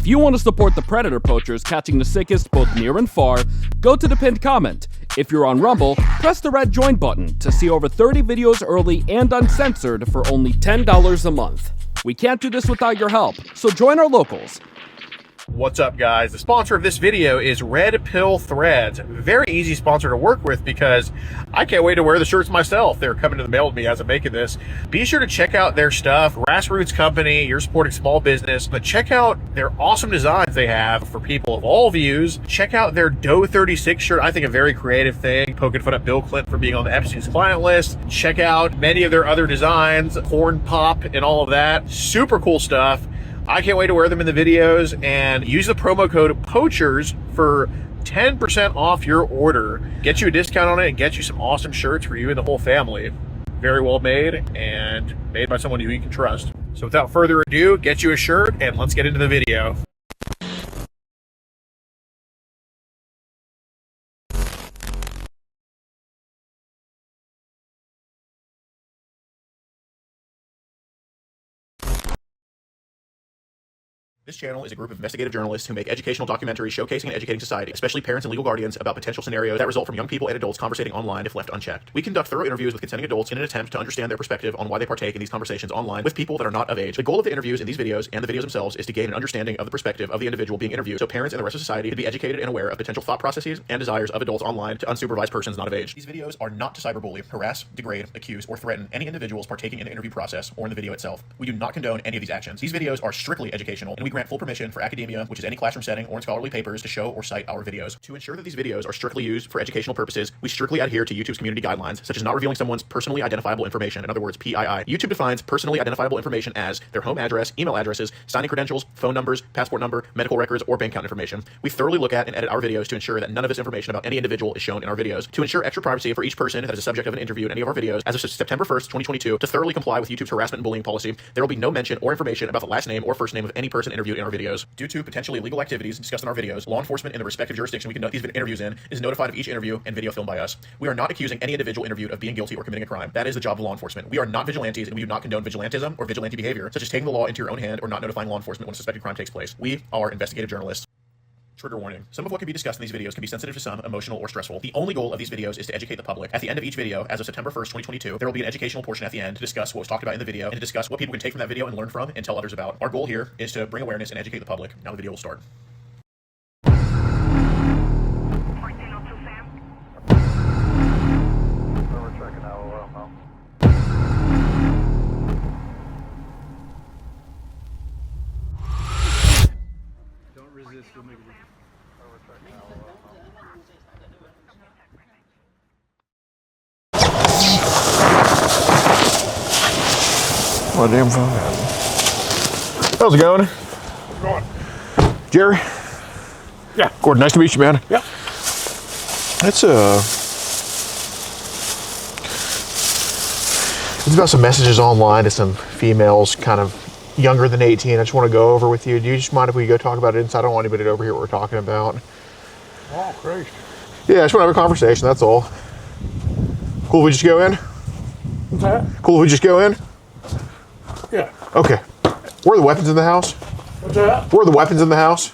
If you want to support the predator poachers catching the sickest both near and far, go to the pinned comment. If you're on Rumble, press the red join button to see over 30 videos early and uncensored for only $10 a month. We can't do this without your help, so join our locals. What's up, guys? The sponsor of this video is Red Pill Threads. Very easy sponsor to work with because I can't wait to wear the shirts myself. They're coming to the mail to me as I'm making this. Be sure to check out their stuff. Grassroots company, you're supporting small business, but check out their awesome designs they have for people of all views. Check out their Doe 36 shirt. I think a very creative thing, poking fun at Bill Clinton for being on the Epstein's client list. Check out many of their other designs, corn pop and all of that. Super cool stuff. I can't wait to wear them in the videos, and use the promo code POACHERS for 10% off your order. Get you a discount on it and get you some awesome shirts for you and the whole family. Very well made and made by someone who you can trust. So without further ado, get you a shirt and let's get into the video. This channel is a group of investigative journalists who make educational documentaries showcasing and educating society, especially parents and legal guardians, about potential scenarios that result from young people and adults conversating online if left unchecked. We conduct thorough interviews with consenting adults in an attempt to understand their perspective on why they partake in these conversations online with people that are not of age. The goal of the interviews in these videos and the videos themselves is to gain an understanding of the perspective of the individual being interviewed, so parents and the rest of society can be educated and aware of potential thought processes and desires of adults online to unsupervised persons not of age. These videos are not to cyberbully, harass, degrade, accuse, or threaten any individuals partaking in the interview process or in the video itself. We do not condone any of these actions. These videos are strictly educational, and we grant full permission for academia, which is any classroom setting or in scholarly papers, to show or cite our videos. To ensure that these videos are strictly used for educational purposes, we strictly adhere to YouTube's community guidelines, such as not revealing someone's personally identifiable information, in other words, PII. YouTube defines personally identifiable information as their home address, email addresses, signing credentials, phone numbers, passport number, medical records, or bank account information. We thoroughly look at and edit our videos to ensure that none of this information about any individual is shown in our videos. To ensure extra privacy for each person that is a subject of an interview in any of our videos, as of September 1st, 2022, to thoroughly comply with YouTube's harassment and bullying policy, there will be no mention or information about the last name or first name of any person interviewed in our videos. Due to potentially illegal activities discussed in our videos, law enforcement in the respective jurisdiction we conduct these interviews in is notified of each interview and video filmed by us. We are not accusing any individual interviewed of being guilty or committing a crime. That is the job of law enforcement. We are not vigilantes, and we do not condone vigilantism or vigilante behavior, such as taking the law into your own hand or not notifying law enforcement when a suspected crime takes place. We are investigative journalists. Trigger warning. Some of what can be discussed in these videos can be sensitive to some, emotional, or stressful. The only goal of these videos is to educate the public. At the end of each video, as of September 1st, 2022, there will be an educational portion at the end to discuss what was talked about in the video and to discuss what people can take from that video and learn from and tell others about. Our goal here is to bring awareness and educate the public. Now the video will start. What damn phone? How's it going? Jerry? Yeah. Gordon, nice to meet you, man. Yep. It's about some messages online to some females kind of younger than 18. I just want to go over with you. Do you just mind if we go talk about it inside? I don't want anybody to overhear what we're talking about. Oh, great. Yeah, I just want to have a conversation, that's all. Cool if we just go in? What's that? Cool if we just go in? Yeah. Okay. Where are the weapons in the house? What's that? Where are the weapons in the house?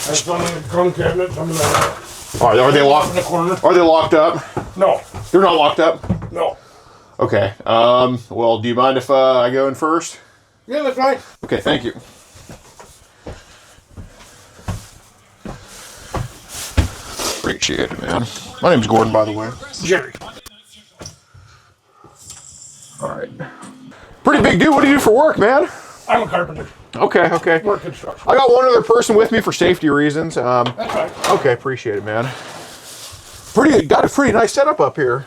That's some in the gun cabinet, some in the... Are they locked? In the corner. Are they locked up? No. They're not locked up? No. Okay. Well, do you mind if I go in first? Yeah, that's right. Okay, thank you. Appreciate it, man. My name's Gordon, by the way. Jerry. All right. Pretty big dude. What do you do for work, man? I'm a carpenter. Okay, okay. Work construction. I got one other person with me for safety reasons. That's right. Okay, appreciate it, man. Got a pretty nice setup up here.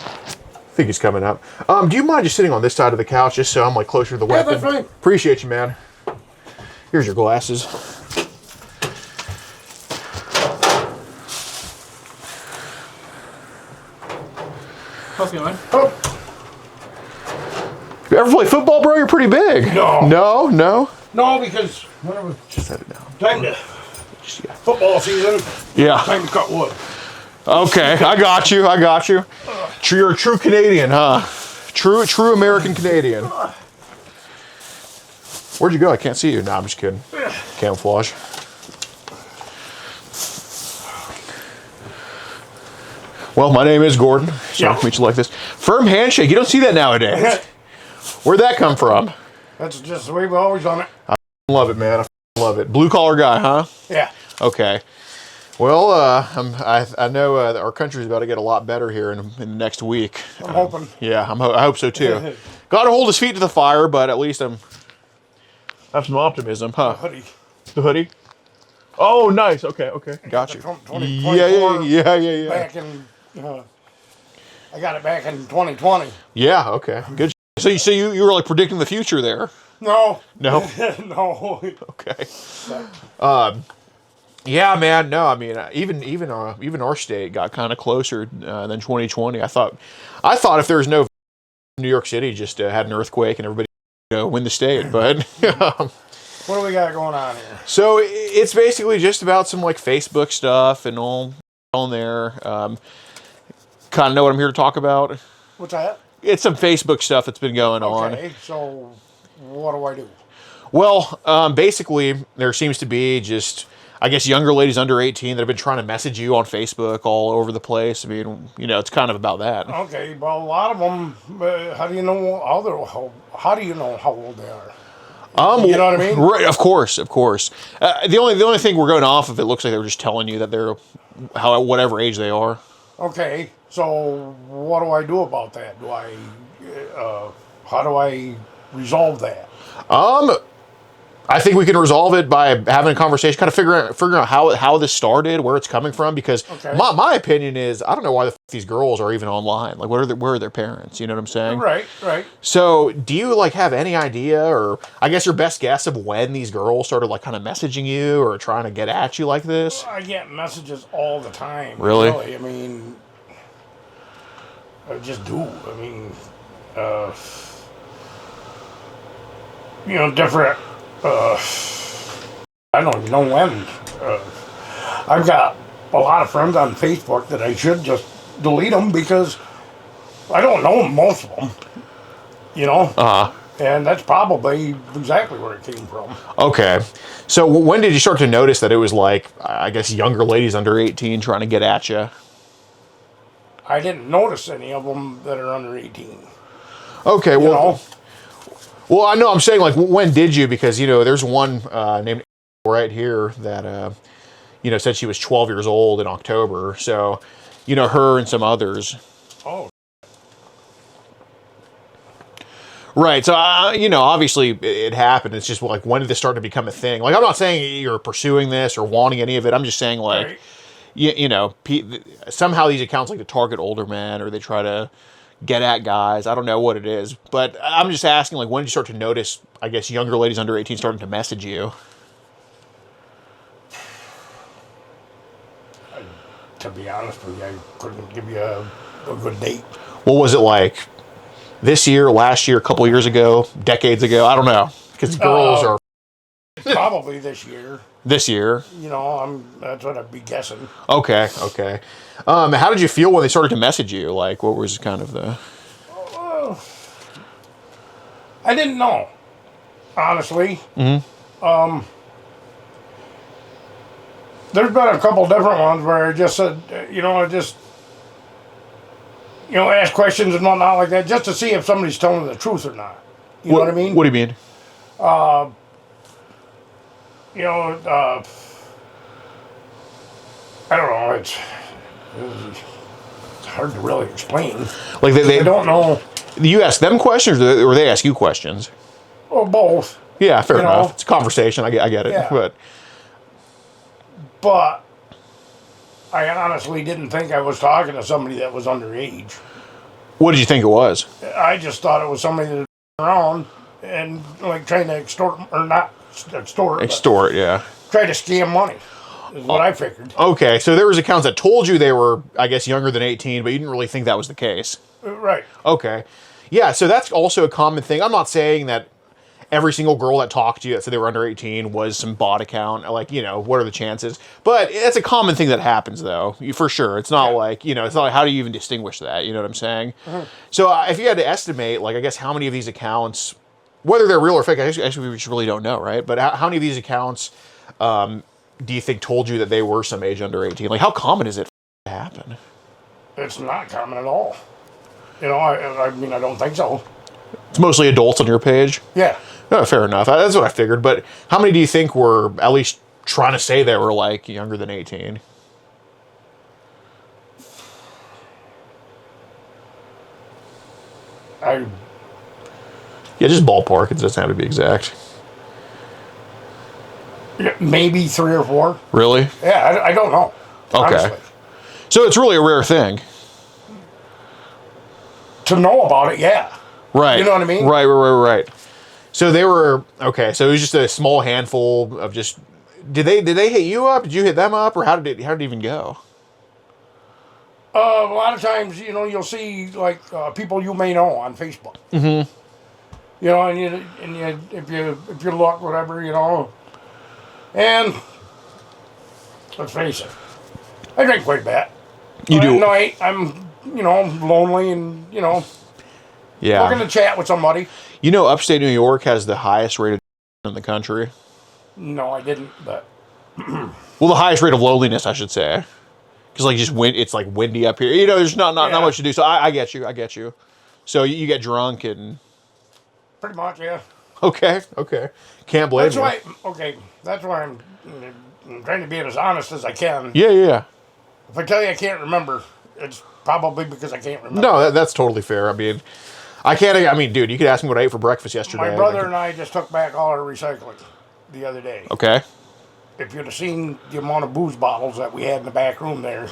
I think he's coming up. Do you mind just sitting on this side of the couch just so I'm like closer to the weapon? that's fine. Appreciate you, man. Here's your glasses. How's it going? You ever play football, bro? You're pretty big. No. No? No? No, because when it was Just set it down. time to Yeah. football season, Yeah. time to cut wood. Okay, I got you. You're a true Canadian, huh? True American Canadian. Where'd you go? I can't see you. No, I'm just kidding. Camouflage. Well, my name is Gordon. So Yeah. meet you like this. Firm handshake. You don't see that nowadays. Where'd that come from? That's just the way we've always done it. Love it, man. I love it. Blue collar guy, huh? Yeah. Okay. Well, I know that our country's about to get a lot better here in the next week. I'm hoping. Yeah, I hope so too. Got to hold his feet to the fire, but at least I have some optimism, huh? Hoodie. The hoodie. Oh, nice. Okay. Got you. Yeah. Back in, I got it back in 2020. Yeah. Okay. Good. So you were like predicting the future there. No. No. No. Okay. Yeah, man. No, I mean, even our state got kind of closer than 2020. I thought if there was no New York City just had an earthquake and everybody win the state, but What do we got going on here? so it's basically just about some like Facebook stuff and all on there. Kind of know what I'm here to talk about. What's that? It's some Facebook stuff that's been going on. Okay, so what do I do? Well, basically, there seems to be just, I guess, younger ladies under 18 that have been trying to message you on Facebook all over the place. I mean, it's kind of about that. Okay, well, a lot of them. How do you know how do you know how old they are? You know what I mean? Right, of course. The only thing we're going off of, it looks like they were just telling you that they're whatever age they are. Okay, so what do I do about that? How do I resolve that? I think we can resolve it by having a conversation, kind of figuring out how this started, where it's coming from. Because my opinion is, I don't know why these girls are even online. Like, where are their parents? You know what I'm saying? Right. So, do you like have any idea, or I guess your best guess of when these girls started like kind of messaging you or trying to get at you like this? I get messages all the time. Really? I mean, I just do. I mean, different. I don't even know when. I've got a lot of friends on Facebook that I should just delete them because I don't know most of them. And that's probably exactly where it came from. Okay. So when did you start to notice that it was like, I guess, younger ladies under 18 trying to get at you? I didn't notice any of them that are under 18. Okay, Well, I know I'm saying, like, when did you? Because, there's one named right here that, said she was 12 years old in October. So, her and some others. Oh. Right. So, obviously it happened. It's just like, when did this start to become a thing? Like, I'm not saying you're pursuing this or wanting any of it. I'm just saying, like, Right. somehow these accounts like to target older men or they try to get at guys. I don't know what it is, but I'm just asking, like, when did you start to notice, I guess, younger ladies under 18 starting to message you? To be honest with you, I couldn't give you a good date. What was it like this year, last year, a couple years ago, decades ago? I don't know, because girls are Probably this year. this year. That's what I'd be guessing. Okay. How did you feel when they started to message you? Like, what was kind of the... I didn't know, honestly. Mm-hmm. There's been a couple different ones where I just said, ask questions and whatnot like that, just to see if somebody's telling the truth or not. You know what I mean? What do you mean? I don't know. It's hard to really explain. Like I don't know. You ask them questions or they ask you questions? Well, both. Yeah, fair enough. It's a conversation. I get it. Yeah. But I honestly didn't think I was talking to somebody that was underage. What did you think it was? I just thought it was somebody that was around and like trying to extort, or not extort. Extort, yeah. Try to scam money, is what I figured. Okay, so there was accounts that told you they were, I guess, younger than 18, but you didn't really think that was the case. Right. Okay. Yeah, so that's also a common thing. I'm not saying that every single girl that talked to you that said they were under 18 was some bot account. Like, you know, what are the chances? But it's a common thing that happens, though, for sure. It's not like, you know, it's not like, how do you even distinguish that? You know what I'm saying? So if you had to estimate, like, I guess how many of these accounts, whether they're real or fake, actually we just really don't know, right? But how many of these accounts do you think told you that they were some age under 18? Like, how common is it to happen? It's not common at all. You know, I mean, I don't think so. It's mostly adults on your page? Yeah. Oh, fair enough. That's what I figured. But how many do you think were at least trying to say they were, like, younger than 18? Yeah, just ballpark. It doesn't have to be exact. Maybe 3 or 4. Really? Yeah, I don't know. Okay. Honestly. So it's really a rare thing. To know about it, yeah. Right. You know what I mean? Right. So they were, okay, so it was just a small handful of just, did they hit you up? Did you hit them up? Or how did it even go? A lot of times, you know, you'll see, like, people you may know on Facebook. Mm-hmm. You know, and if you look, whatever, you know, and let's face it, I drink quite a bit. You do? At night, I'm, you know, lonely and, you know, Yeah. looking to chat with somebody. You know, upstate New York has the highest rate of in the country. No, I didn't, but. Well, the highest rate of loneliness, I should say. Because, like, just it's, like, windy up here. You know, there's not much to do. So I get you. So you get drunk and... Pretty much, yeah. Okay. Can't blame you. That's why I'm trying to be as honest as I can. Yeah. If I tell you I can't remember, it's probably because I can't remember. No, that's totally fair. I mean, dude, you could ask me what I ate for breakfast yesterday. My brother and I just took back all our recycling the other day. Okay. If you'd have seen the amount of booze bottles that we had in the back room there,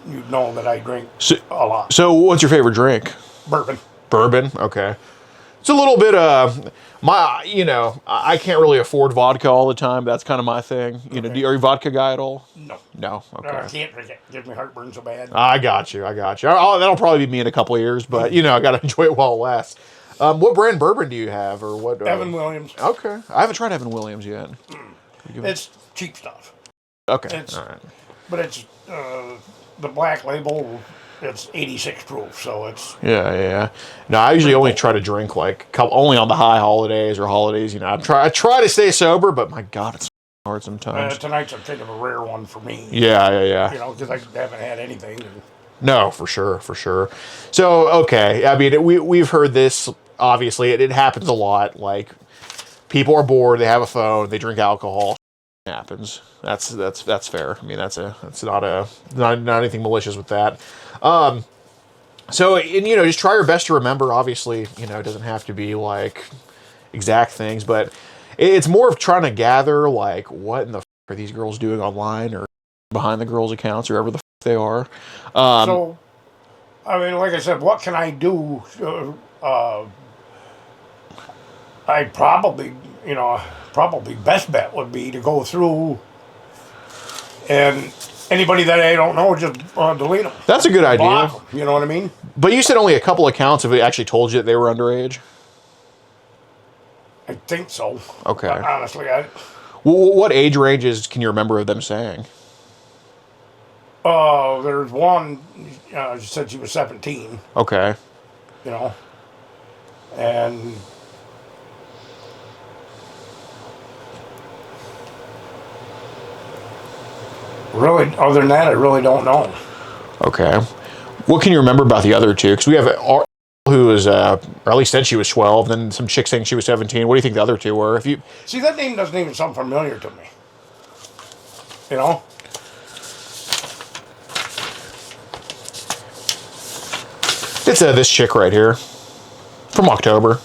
you'd know that I drink a lot. So what's your favorite drink? Bourbon. Bourbon? Okay. It's a little bit, I can't really afford vodka all the time. That's kind of my thing. You know, are you a vodka guy at all? No? Okay. I can't drink it. It gives me heartburn so bad. I got you. That'll probably be me in a couple of years, but, you know, I got to enjoy it while it lasts. What brand bourbon do you have, or what? Evan Williams. Okay. I haven't tried Evan Williams yet. It's cheap stuff. Okay. All right. But it's the black label. It's 86 proof, so it's... Yeah. No, I usually only try to drink, like, only on the high holidays or holidays. You know, I try to stay sober, but my God, it's hard sometimes. Tonight's a kind of a rare one for me. Yeah. You know, because I haven't had anything. No, for sure. So, okay. I mean, we've heard this, obviously. It happens a lot. Like, people are bored, they have a phone, they drink alcohol. It happens. That's fair. I mean, that's not anything malicious with that. So, and, you know, just try your best to remember. Obviously, you know, it doesn't have to be like exact things, but it's more of trying to gather, like, what in the are these girls doing online or behind the girls' accounts or wherever the they are. So, I mean, like I said, what can I do? I probably best bet would be to go through and anybody that I don't know, just delete them. That's a good idea. Block them, you know what I mean? But you said only a couple accounts have actually told you that they were underage? I think so. Okay. But honestly, what age ranges can you remember of them saying? There's one, she said she was 17. Okay. You know, and really, other than that, I really don't know. Okay. What can you remember about the other two? Because we have who was, or at least said she was 12, then some chick saying she was 17. What do you think the other two were? See, that name doesn't even sound familiar to me. You know? It's this chick right here from October.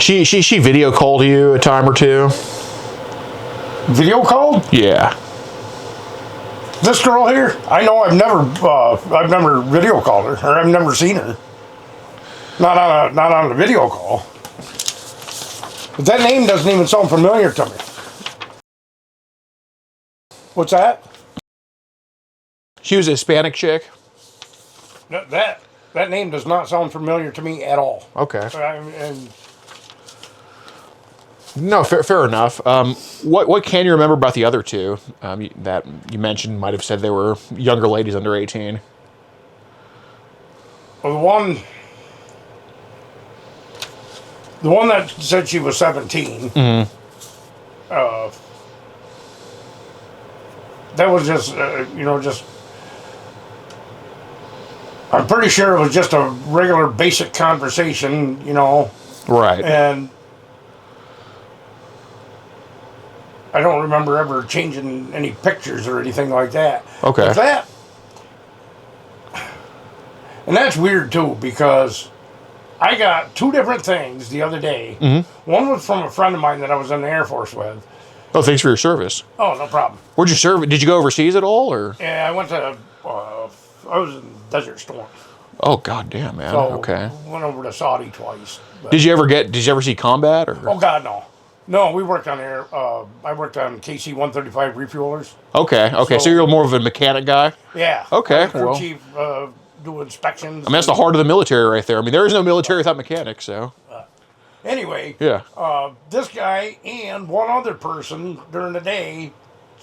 She video called you a time or two. Video called? Yeah. This girl here? I know I've never video called her, or I've never seen her. Not on the video call. But that name doesn't even sound familiar to me. What's that? She was a Hispanic chick? That name does not sound familiar to me at all. Okay. And No, fair enough. What can you remember about the other two that you mentioned? Might have said they were younger ladies under 18. well, the one that said she was 17, that was just, I'm pretty sure it was just a regular basic conversation, Right. and I don't remember ever changing any pictures or anything like that. Okay. But and that's weird too, because I got two different things the other day. One was from a friend of mine that I was in the Air Force with. Oh, thanks for your service. Oh, no problem. Where'd you serve? Did you go overseas at all, or? Yeah, I went to, I was in Desert Storm. Oh, goddamn, man. So Okay. went over to Saudi twice. But, Did you ever see combat, or? oh, God, no. No, we worked on air. I worked on KC-135 refuelers. Okay. So you're more of a mechanic guy? Yeah. Okay, I was crew well. chief, do inspections. I mean, that's the heart of the military right there. I mean, there is no military without mechanics, so. Anyway, Yeah. this guy and one other person during the day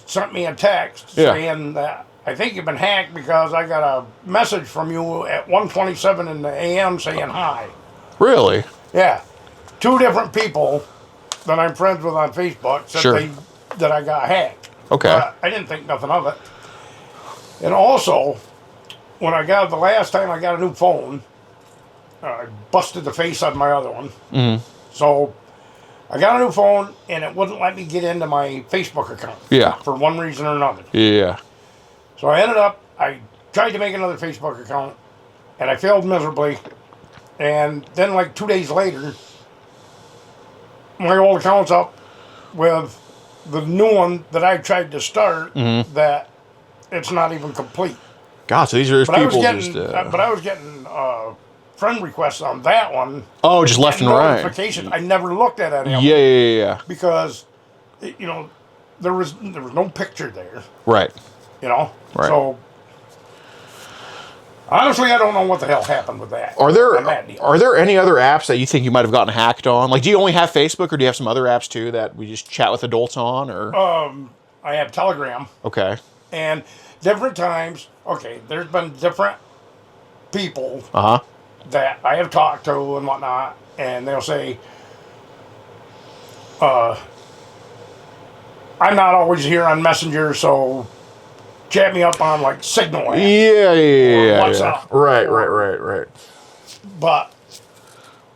sent me a text Yeah. saying that I think you've been hacked because I got a message from you at 1:27 in the a.m. saying hi. Really? Yeah. Two different people that I'm friends with on Facebook said Sure. that I got hacked. Okay. But I didn't think nothing of it. And also, when the last time I got a new phone, I busted the face on my other one. Mm-hmm. So I got a new phone and it wouldn't let me get into my Facebook account. Yeah. For one reason or another. Yeah. So I tried to make another Facebook account and I failed miserably. And then like 2 days later, my old account's up with the new one that I tried to start that it's not even complete. God, so these are But I people was getting friend requests on that one. Oh, just left and right. Notifications. I never looked at any of them. Yeah. Because, there was no picture there. Right. Right. So, honestly, I don't know what the hell happened with that. Are there deal. any other apps that you think you might have gotten hacked on? Like, do you only have Facebook, or do you have some other apps too that we just chat with adults on? Or I have Telegram. Okay. And different times. Okay, there's been different people that I have talked to and whatnot, and they'll say, I'm not always here on Messenger, so chat me up on like Signal app. Yeah. WhatsApp. Right. But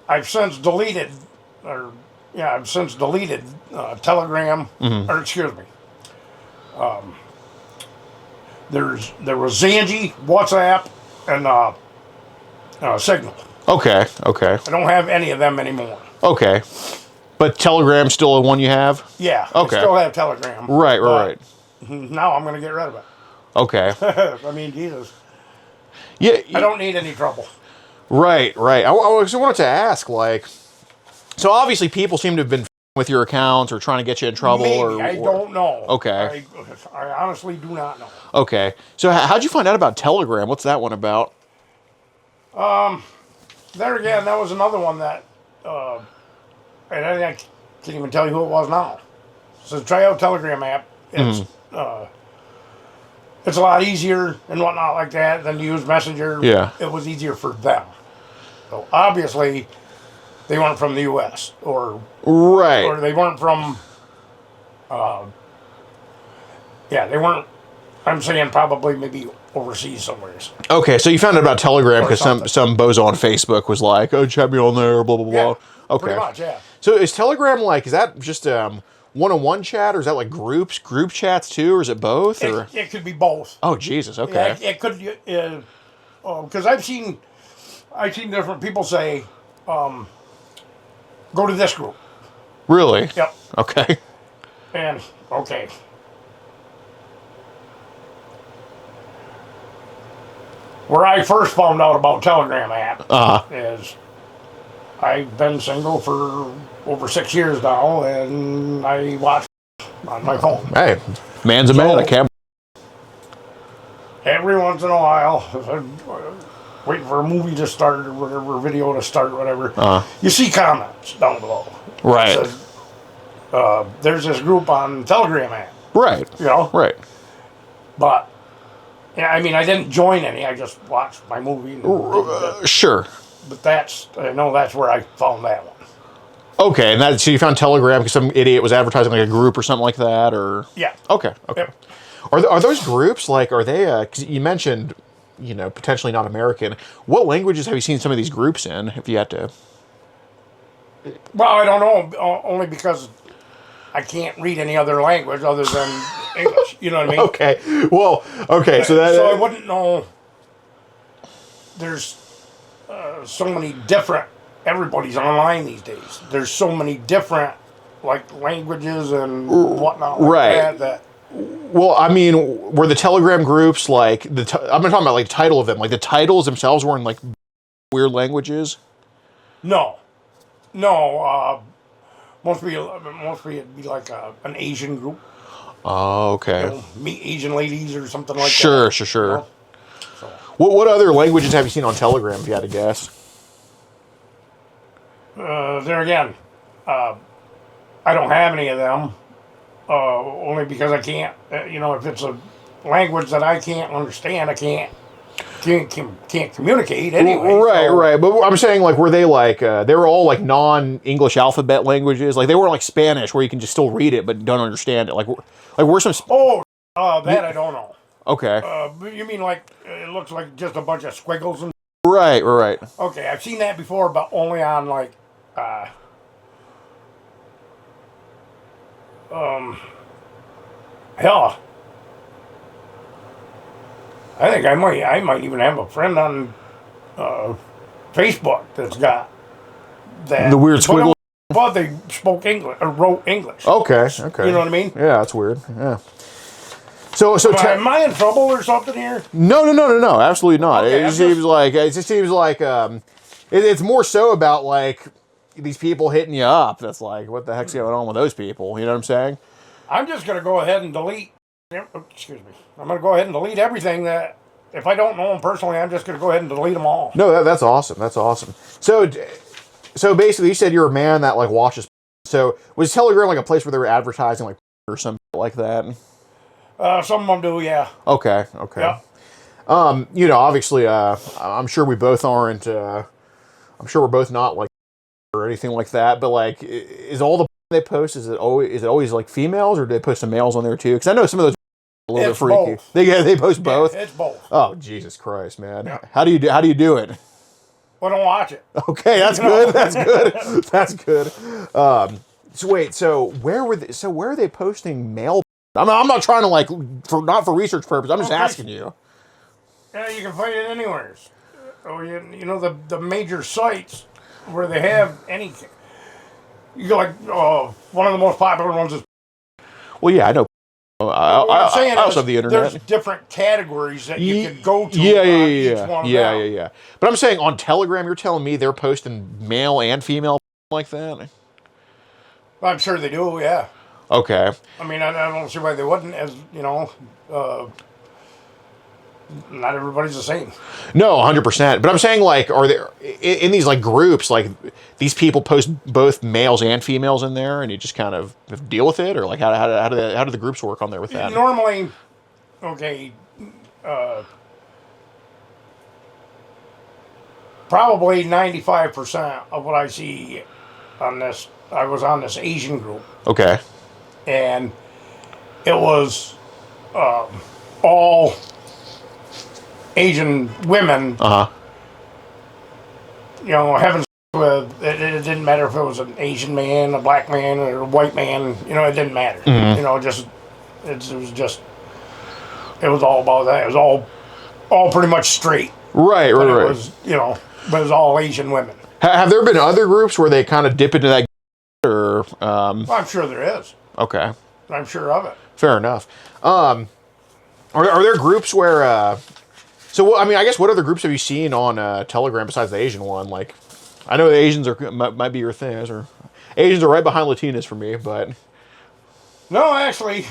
I've since deleted, Telegram, or excuse me. There was Zangie, WhatsApp, and Signal. Okay. I don't have any of them anymore. Okay. But Telegram's still the one you have? Yeah. Okay. I still have Telegram. Right. Now I'm going to get rid of it. Okay. I mean, Jesus. Yeah. I don't need any trouble. Right. I also wanted to ask, so obviously people seem to have been with your accounts or trying to get you in trouble. Maybe. I don't know. Okay. I honestly do not know. Okay. So how'd you find out about Telegram? What's that one about? There again, that was another one that, and I can't even tell you who it was now. So try out Telegram app. It's a lot easier and whatnot like that than to use Messenger. Yeah. It was easier for them. So obviously, they weren't from the U.S. or they weren't from. They weren't. I'm saying probably maybe overseas somewhere. Okay, so you found out about Telegram because some bozo on Facebook was like, "Oh, chat me on there," blah blah blah. Yeah, Okay. pretty much, yeah. So is Telegram is that just one-on-one chat, or is that like group chats too, or is it both? Or It could be both. oh Jesus, okay. Yeah, it could because I've seen different people say, go to this group. Really? Yep. Okay. And okay. Where I first found out about Telegram app is I've been single for over 6 years now, and I watch on my phone. Hey, man's a man. I can't. Every once in a while, if I'm waiting for a movie to start or whatever, video to start, whatever, you see comments down below. Right. It says, there's this group on Telegram app. Right. You know? Right. But, yeah, I mean, I didn't join any. I just watched my movie. Sure. But I know that's where I found that one. Okay, and so you found Telegram because some idiot was advertising like a group or something like that, or? Yeah. Okay. Yep. Are those groups, like, are they, because you mentioned, potentially not American. What languages have you seen some of these groups in, if you had to? Well, I don't know, only because I can't read any other language other than English. You know what I mean? Okay. Well, okay, so I wouldn't know. There's so many different. Everybody's online these days. There's so many different languages and whatnot. Right. That. Well, I mean, were the Telegram groups I'm talking about the title of them, like the titles themselves were in weird languages? No. Mostly it'd be like an Asian group. Oh, okay. Meet Asian ladies or something like sure, that. Sure. You know? So. What other languages have you seen on Telegram, if you had to guess? There again, I don't have any of them. Only because I can't. If it's a language that I can't understand, I can't communicate anyway. Right. But I'm saying, were they they were all non-English alphabet languages? They weren't like Spanish where you can just still read it but don't understand it. Were some? That I don't know. Okay. You mean it looks like just a bunch of squiggles and? Right. Okay, I've seen that before, but only on hell. I think I might even have a friend on Facebook that's got that. The weird squiggle. But they spoke English or wrote English. Okay. You know what I mean? Yeah, that's weird. Yeah. So am I in trouble or something here? No, absolutely not. Okay, it just seems like it's more so about these people hitting you up. That's what the heck's going on with those people? You know what I'm saying? I'm just gonna go ahead and delete. Excuse me. I'm gonna go ahead and delete everything that. If I don't know them personally, I'm just gonna go ahead and delete them all. No, that's awesome. That's awesome. So basically, you said you're a man that watches. So was Telegram a place where they were advertising or something like that? Some of them do, yeah. Okay. Yeah. Obviously, I'm sure we both aren't. I'm sure we're both not or anything like that. But is all the they post is it always females, or do they post some males on there too? Because I know some of those are a little bit freaky. Both. They post both. Yeah, it's both. Oh, Jesus Christ, man! Yeah. How do you do it? Well, don't watch it. Okay, that's good. That's good. That's good. So wait. So where are they posting male? I'm not trying to not for research purpose. I'm just asking you. Yeah, you can find it anywhere. The major sites where they have any. You go one of the most popular ones is. Well, yeah, I know. I also have the internet. There's different categories that you can go to. Yeah. But I'm saying on Telegram, you're telling me they're posting male and female like that? I'm sure they do. Yeah. Okay. I mean, I don't see why they wouldn't. As not everybody's the same. No, 100%. But I'm saying, are there in these groups, these people post both males and females in there, and you just kind of deal with it, or how do the groups work on there with that? Normally, okay, probably 95% of what I see on this. I was on this Asian group. Okay. And it was all Asian women. Having with it didn't matter if it was an Asian man, a black man, or a white man. It didn't matter. Mm-hmm. It was all about that. It was all pretty much straight. Right. It was but it was all Asian women. Have there been other groups where they kind of dip into that? Or well, I'm sure there is. Okay. I'm sure of it. Fair enough. Are there groups where? I guess what other groups have you seen on Telegram besides the Asian one? I know the Asians might be your thing. Asians are right behind Latinas for me, but No, actually,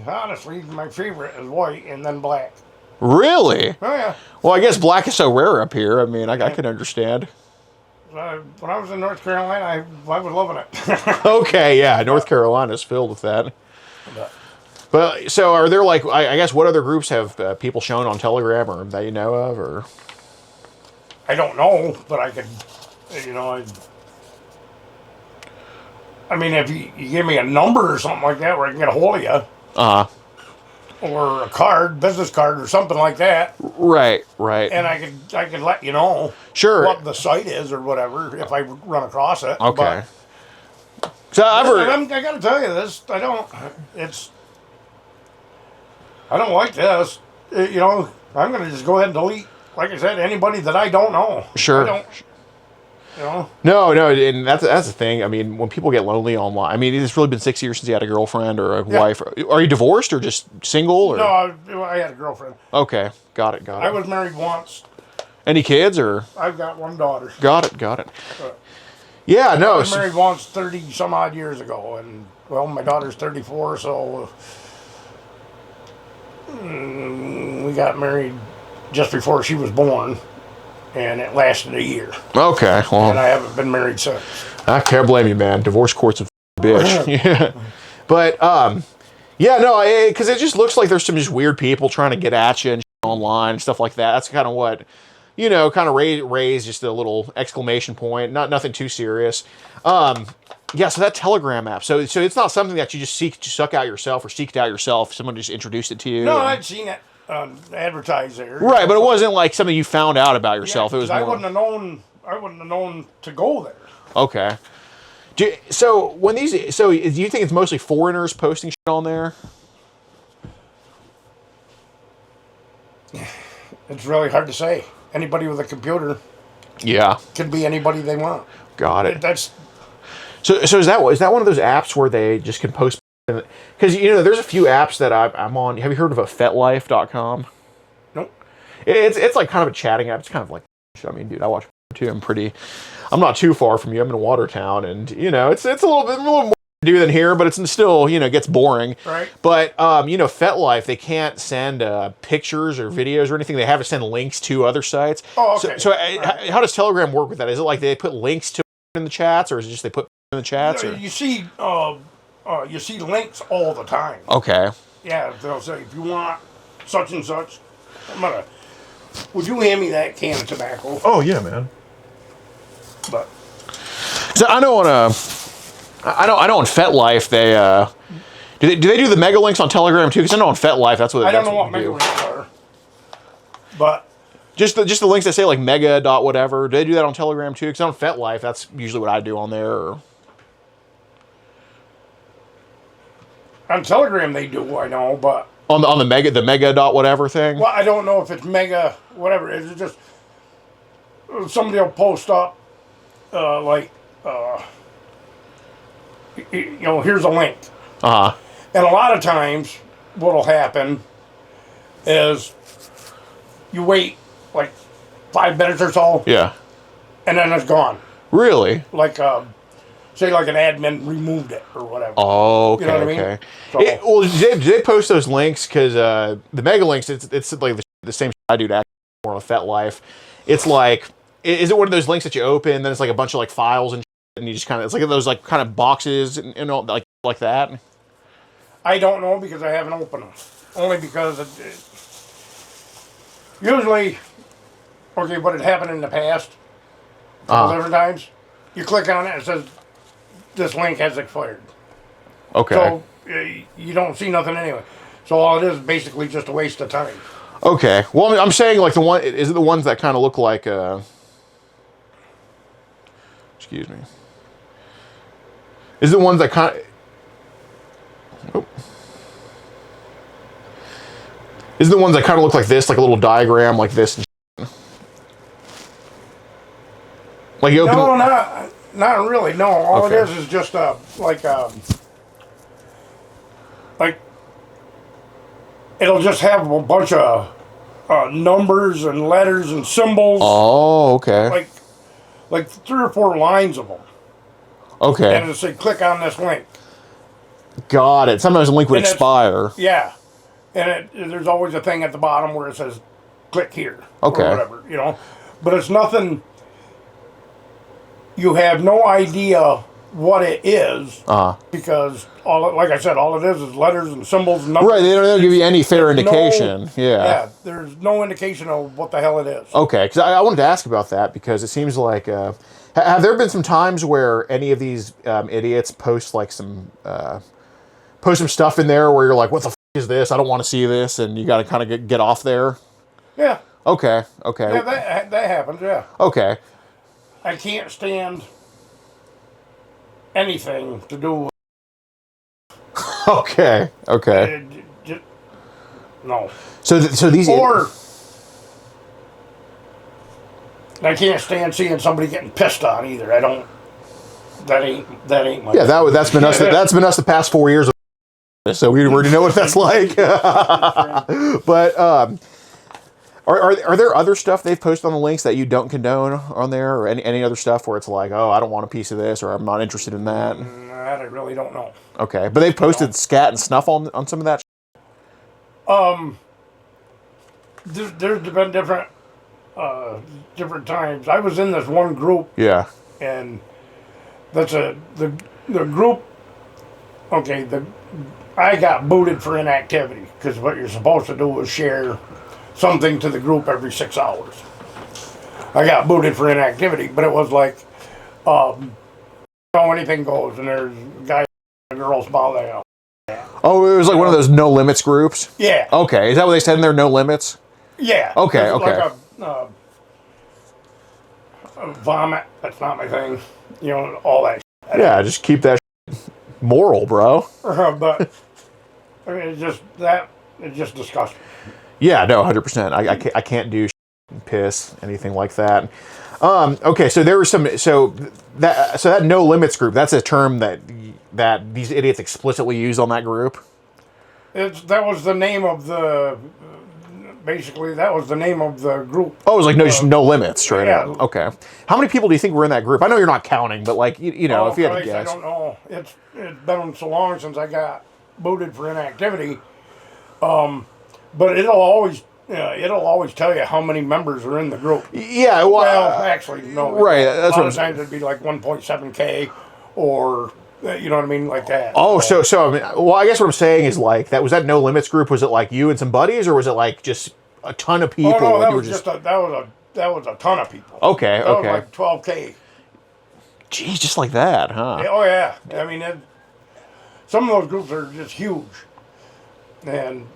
honestly, my favorite is white and then black. really, Oh yeah. well, I guess black is so rare up here. I mean, I can understand. When I was in North Carolina, I was loving it. Okay, yeah, North Carolina's filled with that. But so, are there like I guess what other groups have people shown on Telegram or that you know of, or? I don't know, but I could, you know, I mean, if you give me a number or something like that where I can get a hold of you, or a card, business card, or something like that, right, and I could let you know, sure, what the site is or whatever if I run across it. Okay. But, so I got to tell you this, I don't like this. You know, I'm going to just go ahead and delete. Like I said, anybody that I don't know. Sure. I don't, you know? No, and that's the thing. I mean, when people get lonely online, I mean, it's really been 6 years since you had a girlfriend or a wife. Are you divorced or just single? Or? No, I had a girlfriend. Okay, got it. I was married once. Any kids or? I've got one daughter. Got it. Yeah, no. I was married once 30 some odd years ago, and well, my daughter's 34, so we got married just before she was born, and it lasted a year. Okay, well, and I haven't been married since. I can't blame you, man. Divorce court's a bitch. Yeah, but yeah, no, because it just looks like there's some just weird people trying to get at you and online and stuff like that. That's kind of what, you know, kind of raise just a little exclamation point. Nothing too serious. Yeah, so that Telegram app. So it's not something that you just seeked out yourself. Someone just introduced it to you. No, I'd seen it advertised there. Right, but it wasn't like something you found out about yourself. It was more. I wouldn't have known to go there. Okay. So do you think it's mostly foreigners posting shit on there? It's really hard to say. Anybody with a computer. Yeah. Could be anybody they want. Got it. So is that one of those apps where they just can post? Because, you know, there's a few apps that I'm on. Have you heard of a FetLife.com? Nope. It's like kind of a chatting app. It's kind of like, I mean, dude, I watch too. I'm not too far from you. I'm in Watertown, and, you know, it's a little more to do than here, but it's still, you know, gets boring. Right. But, you know, FetLife, they can't send pictures or videos or anything. They have to send links to other sites. Oh, okay. So how does Telegram work with that? Is it like they put links to in the chats, or is it just they put in the chats? Or? You see links all the time. Okay. Yeah, they'll say, if you want such and such, would you hand me that can of tobacco? Oh, yeah, man. But so I know on FetLife do they do the mega links on Telegram too? Because I know on FetLife that's what I don't know what mega links are. But just the links that say like mega dot whatever. Do they do that on Telegram too? Because on FetLife that's usually what I do on there. Or... On Telegram they do, I know, but on the mega dot whatever thing. Well, I don't know if it's mega whatever. It's just somebody will post up you know, here's a link. And a lot of times what'll happen is you wait like 5 minutes or so. Yeah. And then it's gone. Really? Like say like an admin removed it or whatever. Oh, okay. You know what I mean? So, well, did they post those links? Because the mega links, it's like the same shit I do to more on FetLife. It's like, is it one of those links that you open and then it's like a bunch of like files and shit, and you just kind of, it's like those like kind of boxes and all, like that? I don't know because I haven't opened them. Only because usually, okay, what had happened in the past, a couple different times, you click on it and it says, this link has expired. Okay. So you don't see nothing anyway. So all it is basically just a waste of time. Okay. Well, I'm saying like is it the ones that kind of look like, excuse me. Is it the ones that kind of, is it the ones that kind of look like this, like a little diagram like this? Like you open No, not really. No, all it is just like it'll just have a bunch of numbers and letters and symbols. Oh, okay. like 3 or 4 lines of them. Okay. And it'll say, click on this link. Got it. Sometimes a link would And expire. Yeah. And there's always a thing at the bottom where it says, click here. Okay. Or whatever, you know. But it's nothing, you have no idea what it is. Because, like I said, all it is letters and symbols and numbers. Right, they don't give you any fair indication. Yeah, there's no indication of what the hell it is. Okay, because I wanted to ask about that because it seems like... have there been some times where any of these idiots post like some stuff in there where you're like, what the f*** is this? I don't want to see this, and you got to kind of get off there? Yeah. Okay. Yeah, that happens, yeah. Okay. I can't stand anything to do with... Okay. No. So these... Or... I can't stand seeing somebody getting pissed on either. I don't... That ain't my... Yeah, that's been us. That's been us the past 4 years. So we already know what that's like. But are there other stuff they've posted on the links that you don't condone on there, or any other stuff where it's like, oh, I don't want a piece of this, or I'm not interested in that? I really don't know. Okay, but they've posted scat and snuff on some of that. There's been different times. I was in this one group. Yeah. And that's the group. Okay, I got booted for inactivity because what you're supposed to do is share something to the group every 6 hours. I got booted for inactivity, but it was like, anything goes, and there's guys and girls about that. Oh, it was like one of those no limits groups. Yeah. Okay, is that what they said in there? No limits. Yeah. Okay. Like a vomit. That's not my thing. You know, all that. Yeah, just keep that moral, bro. But I mean, it's just disgusting. Yeah, no, 100%. I can't do piss, anything like that. Okay, so there was that no limits group. That's a term that these idiots explicitly use on that group. That was the name of the. Basically, that was the name of the group. Oh, it was like just no limits, straight yeah. up. Okay. How many people do you think were in that group? I know you're not counting, but like you know, if you had to guess. I don't know. It's been so long since I got booted for inactivity. But it'll always tell you how many members are in the group. Yeah. Well, actually, no. Right. That's a lot of times it'd be like 1.7K, or you know what I mean, like that. Oh, so I mean, well, I guess what I'm saying is like was that no limits group? Was it like you and some buddies, or was it like just a ton of people? Oh no, that was a ton of people. Okay. That was like 12K. Geez, just like that, huh? Oh yeah. I mean, some of those groups are just huge, and.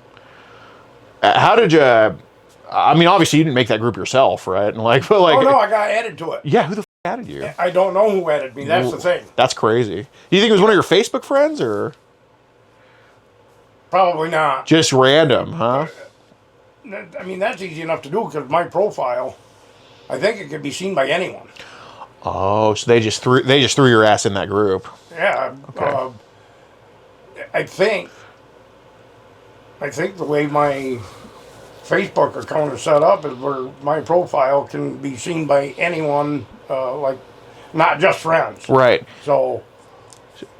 How did you? I mean, obviously you didn't make that group yourself, right? And like. Oh no, I got added to it. Yeah, who the f added you? I don't know who added me. That's the thing. That's crazy. Do you think it was one of your Facebook friends, or? Probably not. Just random, huh? I mean, that's easy enough to do because my profile, I think it could be seen by anyone. Oh, so they just threw your ass in that group. Yeah. Okay. I think the way my Facebook account is set up is where my profile can be seen by anyone, like not just friends. Right. So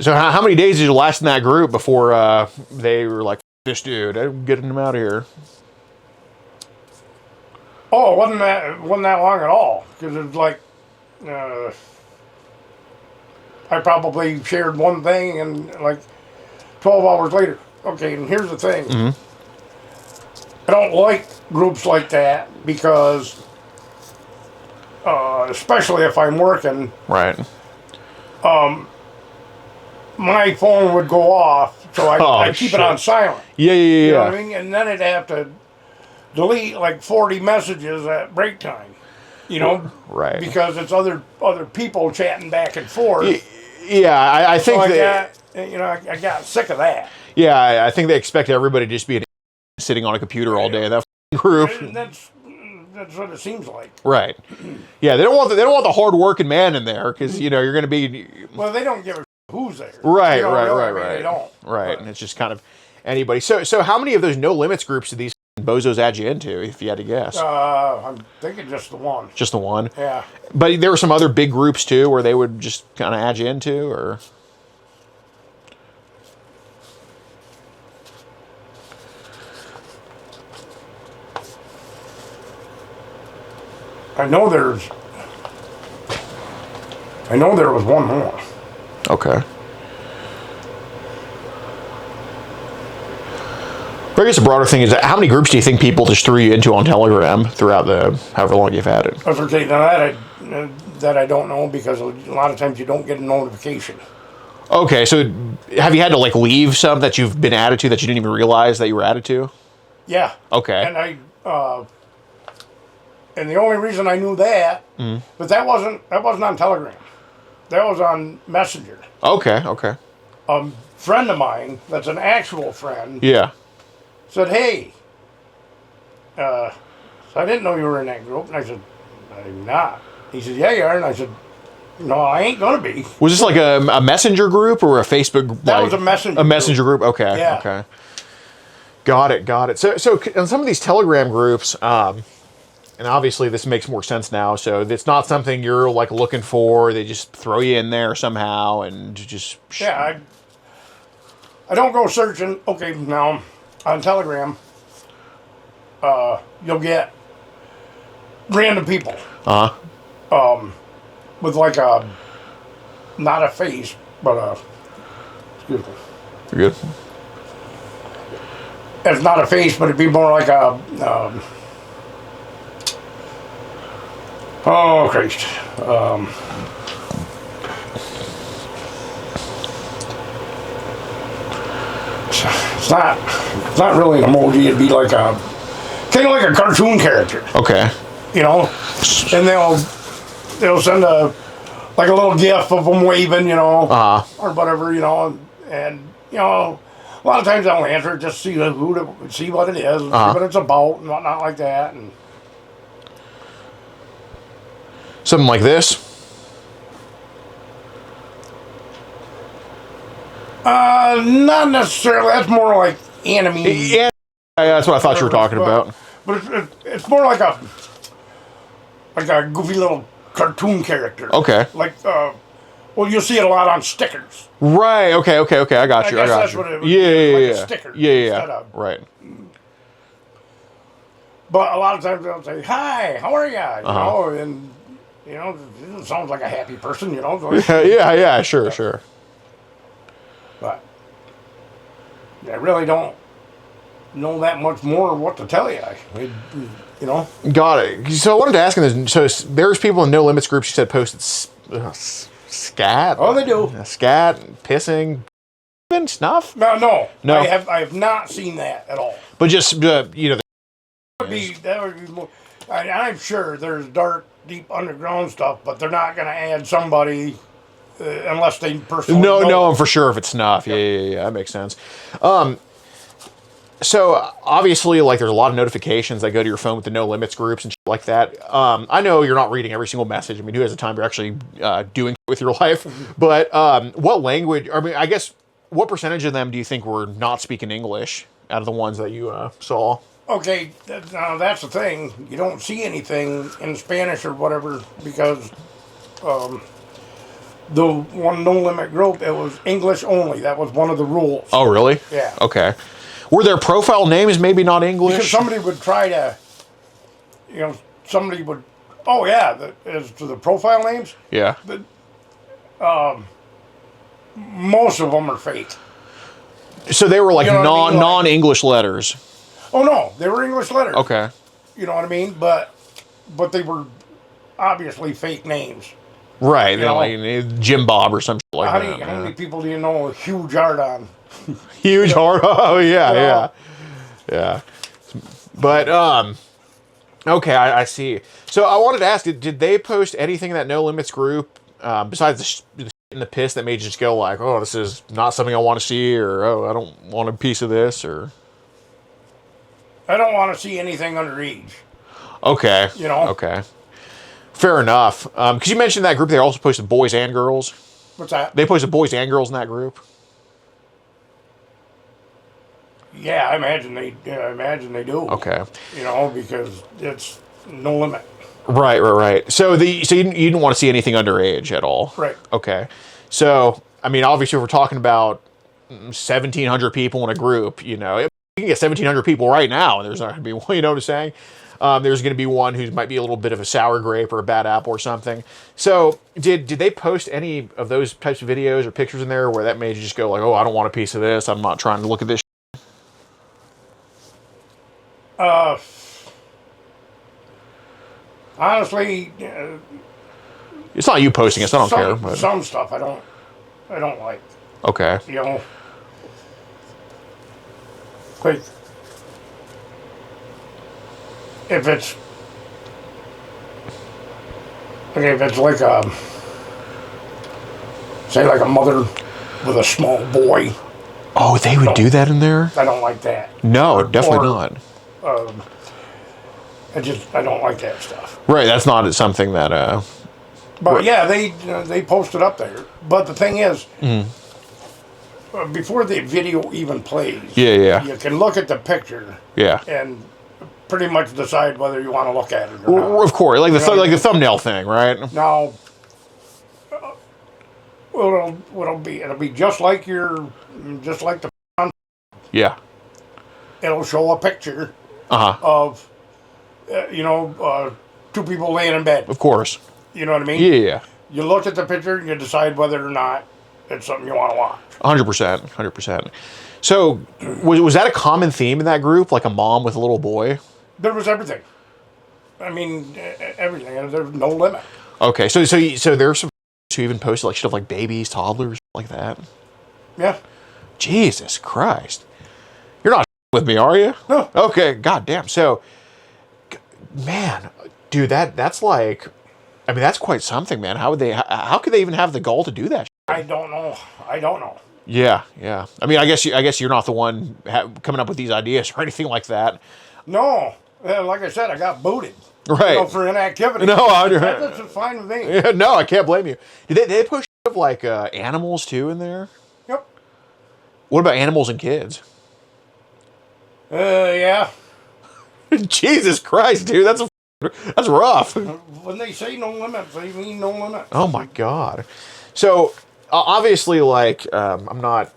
how many days did you last in that group before they were like, this dude, I'm getting him out of here? Oh, it wasn't that long at all, because it was like I probably shared one thing and like 12 hours later. Okay, and here's the thing. I don't like groups like that because, especially if I'm working, right? My phone would go off, so I keep it on silent. Yeah. You know what I mean? And then I'd have to delete like 40 messages at break time. You know, right? Because it's other people chatting back and forth. Yeah, I think I got sick of that. Yeah, I think they expect everybody to just be sitting on a computer all day in that group. That's what it seems like. Right. Yeah, they don't want the hard working man in there because you're going to be. Well, they don't give a who's there. Right. They don't. Right. And it's just kind of anybody. So how many of those no limits groups do these bozos add you into, if you had to guess? I'm thinking just the one. Just the one? Yeah. But there were some other big groups, too, where they would just kind of add you into, or... I know there was one more. Okay. But I guess the broader thing is, how many groups do you think people just threw you into on Telegram throughout the however long you've had it? I was okay, now that I don't know, because a lot of times you don't get a notification. Okay, so have you had to like leave some that you've been added to that you didn't even realize that you were added to? Yeah. Okay. And and the only reason I knew that, but that wasn't on Telegram. That was on Messenger. Okay, okay. A friend of mine, that's an actual friend, Yeah. said, "Hey, so I didn't know you were in that group." And I said, "I'm not." He said, "Yeah, you are." And I said, "No, I ain't gonna be." Was this like a messenger group or a Facebook group? That was a messenger. A messenger group? Okay, Yeah. okay. Got it. So on some of these Telegram groups, and obviously this makes more sense now, so it's not something you're like looking for. They just throw you in there somehow and just... Yeah, I don't go searching. Okay, now on Telegram, you'll get random people. With like not a face, but excuse me. You're good. It's not a face, but it'd be more like a, oh Christ. It's not really an emoji. It'd be like kind of like a cartoon character. Okay. You know, and they'll send a little gif of them waving, you know, or whatever, you know, and you know, a lot of times I'll answer it, just see see what it is, see what it's about, and whatnot like that, and something like this. not necessarily. That's more like anime. Yeah, that's what I thought you were talking about. But it's more like a goofy little cartoon character. Okay. Like, well, you'll see it a lot on stickers. Right. Okay. I got you. I guess that's what it would be. Like a sticker. Yeah. Right. But a lot of times they'll say, "Hi, how are ya?" You know, and you know, it sounds like a happy person, you know. Yeah. Sure. But I really don't know that much more what to tell you. You know. Got it. So I wanted to ask you this. So there's people in No Limits groups you said posted scat. Oh, they do. Scat, pissing, even snuff. No. No. I have not seen that at all. But just you know. That would be more. I'm sure there's dark, deep underground stuff, but they're not going to add somebody unless they personally No, for sure if it's snuff. Yeah, that makes sense. So obviously, like, there's a lot of notifications that go to your phone with the No Limits groups and shit like that. I know you're not reading every single message. I mean, who has the time to actually doing with your life? But what language? I mean, I guess what percentage of them do you think were not speaking English out of the ones that you saw? Okay, now that's the thing. You don't see anything in Spanish or whatever because the one No Limit group, it was English only. That was one of the rules. Oh, really? Yeah. Okay. Were their profile names maybe not English? Because somebody would try to, you know, oh yeah, as to the profile names, Yeah. most of them are fake. So they were like You know what I mean? non-English letters. Oh no, they were English letters. Okay. You know what I mean? But they were obviously fake names. Right. You know, like Jim Bob or something like that. How many people do you know a huge heart on? Huge heart. Oh yeah. But okay, I see. So I wanted to ask, did they post anything in that No Limits group besides the shit and the piss that made you just go like, oh, this is not something I want to see, or oh, I don't want a piece of this, or I don't want to see anything underage. Okay. You know. Okay. Fair enough. Because you mentioned that group, they also posted boys and girls. What's that? They posted boys and girls in that group. Yeah, I imagine they do. Okay. You know, because it's no limit. Right. So you didn't want to see anything underage at all. Right. Okay. So I mean, obviously, if we're talking about 1,700 people in a group, you know, you can get 1,700 people right now, and there's not going to be one. You know what I'm saying? There's going to be one who might be a little bit of a sour grape or a bad apple or something. So did they post any of those types of videos or pictures in there where that made you just go like, oh, I don't want a piece of this. I'm not trying to look at this. Honestly, It's not you posting it, so I don't care. But some stuff I don't like. okay. You know, like if it's like say like a mother with a small boy. Oh, they would do that in there? I don't like that. No, definitely not. I don't like that stuff. Right, that's not something that But right. yeah, they posted up there. But the thing is, before the video even plays, Yeah. you can look at the picture Yeah. and pretty much decide whether you want to look at it or not. Well, of course, like You know, like the thumbnail thing, right? Now, it'll be just like the Yeah. it'll show a picture Uh-huh. of two people laying in bed. Of course. You know what I mean? Yeah. You look at the picture and you decide whether or not it's something you want to watch. 100%. So, was that a common theme in that group? Like a mom with a little boy? There was everything. I mean, everything. There's no limit. Okay, so there's some who even posted like shit of like babies, toddlers, like that. Yeah. Jesus Christ. You're not with me, are you? No. Okay, goddamn. So, man, dude, that's like, I mean, that's quite something, man. How could they even have the gall to do that shit? I don't know. Yeah. I mean, I guess you're not the one coming up with these ideas or anything like that. No. Like I said, I got booted. Right. You know, for inactivity. No, that's fine with me. Yeah, no, I can't blame you. Did they push of like animals too in there? Yep. What about animals and kids? Yeah. Jesus Christ, dude, that's rough. When they say no limits, they mean no limits. Oh my God. So obviously, like, I'm not.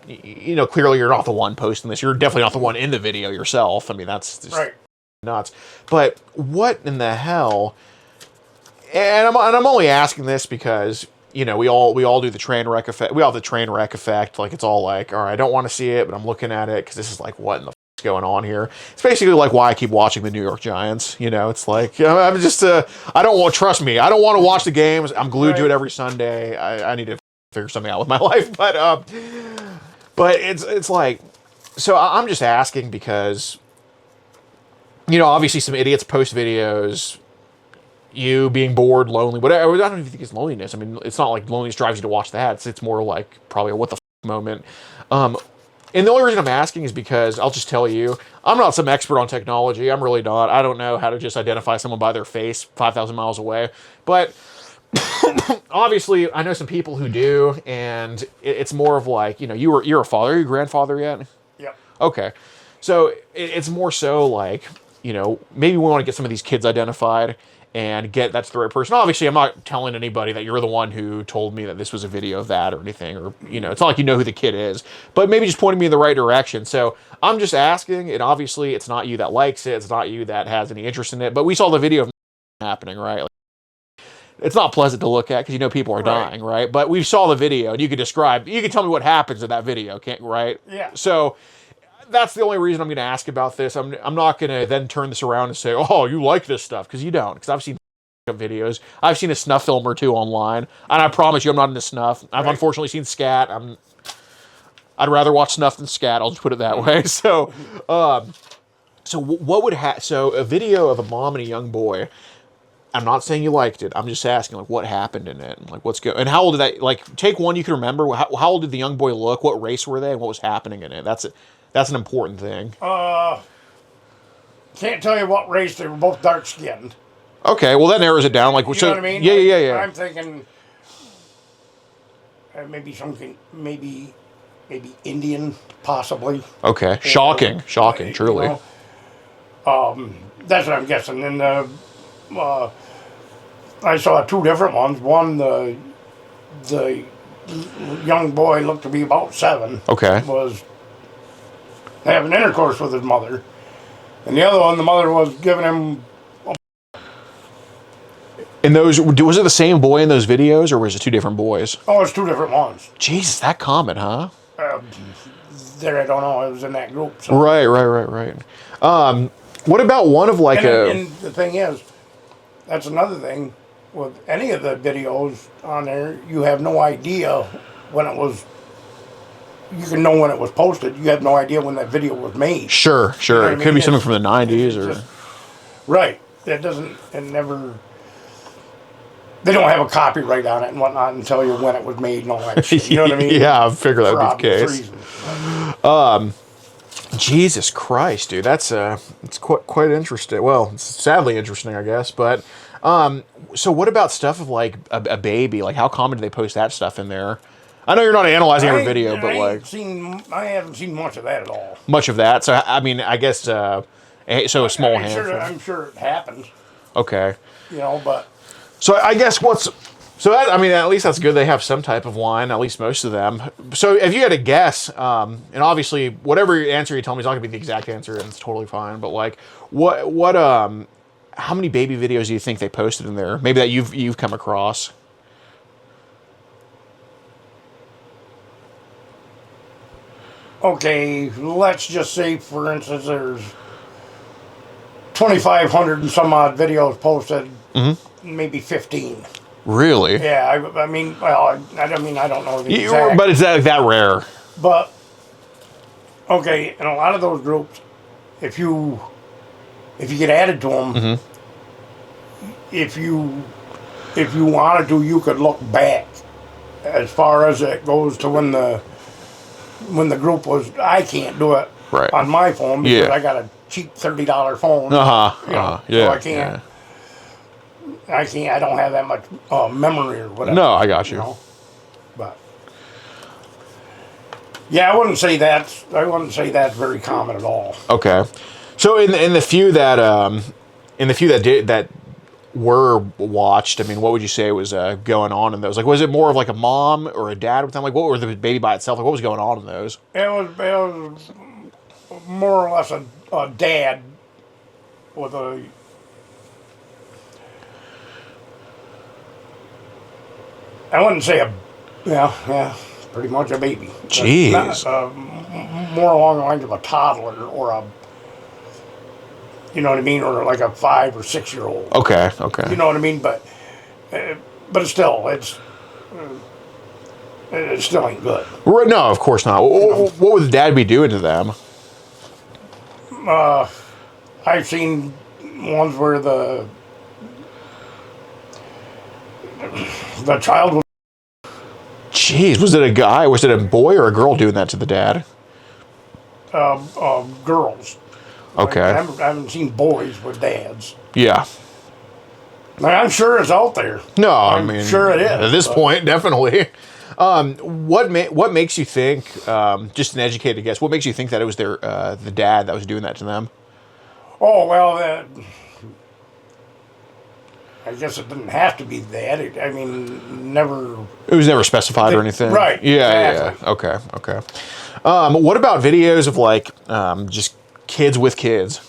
You know, clearly you're not the one posting this. You're definitely not the one in the video yourself. I mean, that's just Right. nuts. But what in the hell? And I'm only asking this because, you know, we all do the train wreck effect. We all have the train wreck effect. Like, it's all like, all right, I don't want to see it, but I'm looking at it because this is like, what in the is going on here? It's basically like why I keep watching the New York Giants. You know, it's like, I'm just I don't want. Trust me, I don't want to watch the games. I'm glued to it every Sunday. I need to figure something out with my life. But it's like, so I'm just asking because, you know, obviously some idiots post videos, you being bored, lonely, whatever. I don't even think it's loneliness. I mean, it's not like loneliness drives you to watch that. It's more like probably a what the moment. And the only reason I'm asking is because I'll just tell you, I'm not some expert on technology. I'm really not. I don't know how to just identify someone by their face 5,000 miles away. But obviously, I know some people who do, and it's more of like, you know, you're a father. Are you a grandfather yet? Yeah. Okay. So it's more so like, you know, maybe we want to get some of these kids identified and get that's the right person. Obviously, I'm not telling anybody that you're the one who told me that this was a video of that or anything, or, you know, it's not like you know who the kid is, but maybe just pointing me in the right direction. So I'm just asking, and obviously it's not you that likes it, it's not you that has any interest in it, but we saw the video of happening, right? Like, it's not pleasant to look at because you know people are dying, right? But we saw the video, and you can tell me what happens in that video, can't right? Yeah. So that's the only reason I'm going to ask about this. I'm not going to then turn this around and say, oh, you like this stuff, because you don't. Because I've seen videos. I've seen a snuff film or two online, and I promise you I'm not into snuff. I've unfortunately seen scat. I'd rather watch snuff than scat. I'll just put it that way. So, what would so a video of a mom and a young boy. I'm not saying you liked it. I'm just asking, like, what happened in it? Like, and how old did that, like, take one you can remember. How old did the young boy look? What race were they? And what was happening in it? That's an important thing. Can't tell you what race. They were both dark-skinned. Okay, well, that narrows it down. Like, you so, know what I mean? Yeah. I'm thinking maybe maybe Indian, possibly. Okay. Shocking. Shocking, truly. You know, that's what I'm guessing. And I saw two different ones. One, the young boy looked to be about 7. Okay. Was having intercourse with his mother. And the other one, the mother was giving him... And those, was it the same boy in those videos, or was it two different boys? Oh, it's two different ones. Jesus, that common, huh? There, I don't know. It was in that group. So. Right. What about one of like And the thing is, that's another thing. With any of the videos on there, you have no idea when it was... You can know when it was posted. You have no idea when that video was made. Sure. You know what I It could mean? be something from the 90s or... Just, right. That doesn't... It never... They don't have a copyright on it and whatnot and tell you when it was made and all that shit. You know what I mean? Yeah, I figured that For would be the obvious case. reasons. Jesus Christ, dude, that's it's quite interesting. Well, it's sadly interesting, I guess. But so what about stuff of like a baby? Like, how common do they post that stuff in there? I know you're not analyzing every video, but like I haven't seen much of that at all. much of that. So I mean, I guess so a small handful. I'm sure it happens. Okay. You know, but So I guess I mean, at least that's good. They have some type of wine, at least most of them. So if you had to guess, and obviously whatever answer you tell me is not gonna be the exact answer, and it's totally fine. But like, how many baby videos do you think they posted in there? Maybe that you've come across. okay, let's just say, for instance, there's 2,500 and some odd videos posted. Maybe 15. Really? Yeah, I mean, well, I don't know the exact. But it's that rare. But okay, in a lot of those groups, if you get added to them, if you wanted to, you could look back as far as it goes to when the group was. I can't do it on my phone because I got a cheap $30 phone. Yeah. So I can't. I don't have that much memory or whatever. No, I got you. Know? But yeah, I wouldn't say that's very common at all. Okay. So in the few that that were watched, I mean, what would you say was going on in those? Like, was it more of like a mom or a dad with them? Like, what were the baby by itself? Like, what was going on in those? It was more or less a dad with a. I wouldn't say pretty much a baby. Jeez. More along the lines of a toddler or a, you know what I mean, or like a 5 or 6 year old. Okay. You know what I mean, but it's still it still ain't good. Right? No, of course not. What would the dad be doing to them? I've seen ones where the child was. Jeez, was it a guy? Was it a boy or a girl doing that to the dad? Girls. Okay. I haven't seen boys with dads. Yeah. I'm sure it's out there. No, I I'm mean, sure it is. At this point, definitely. What makes you think? Just an educated guess. What makes you think that it was the dad that was doing that to them? Oh well, I guess it didn't have to be that. I mean, never. It was never specified or anything. Right. Yeah. Exactly. Yeah. Okay. What about videos of like just kids with kids?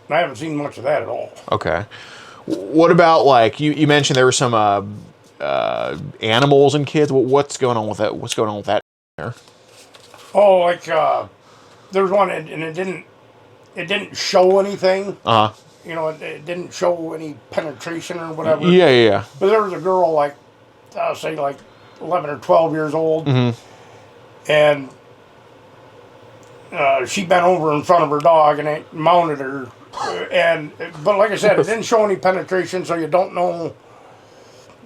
I haven't seen much of that at all. Okay. What about like you mentioned there were some animals and kids. What's going on with that? What's going on with that there? Oh, like there was one, and it didn't show anything. You know, it didn't show any penetration or whatever. Yeah. But there was a girl, like, I'll say, like 11 or 12 years old, and she bent over in front of her dog, and it mounted her. But like I said, it didn't show any penetration, so you don't know.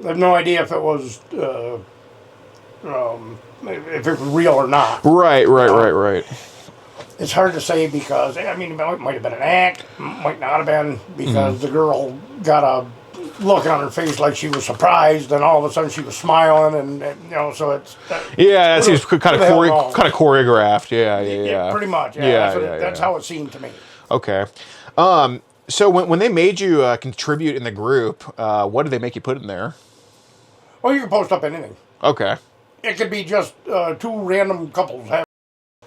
I have no idea if it was real or not. Right. It's hard to say because, I mean, it might have been an act, might not have been, because the girl got a look on her face like she was surprised, and all of a sudden she was smiling, and you know, so it's yeah, that seems kind of choreographed. Yeah. Pretty much. That's how it seemed to me. Okay. So when they made you contribute in the group, what did they make you put in there? Well, you can post up anything. Okay. It could be just two random couples.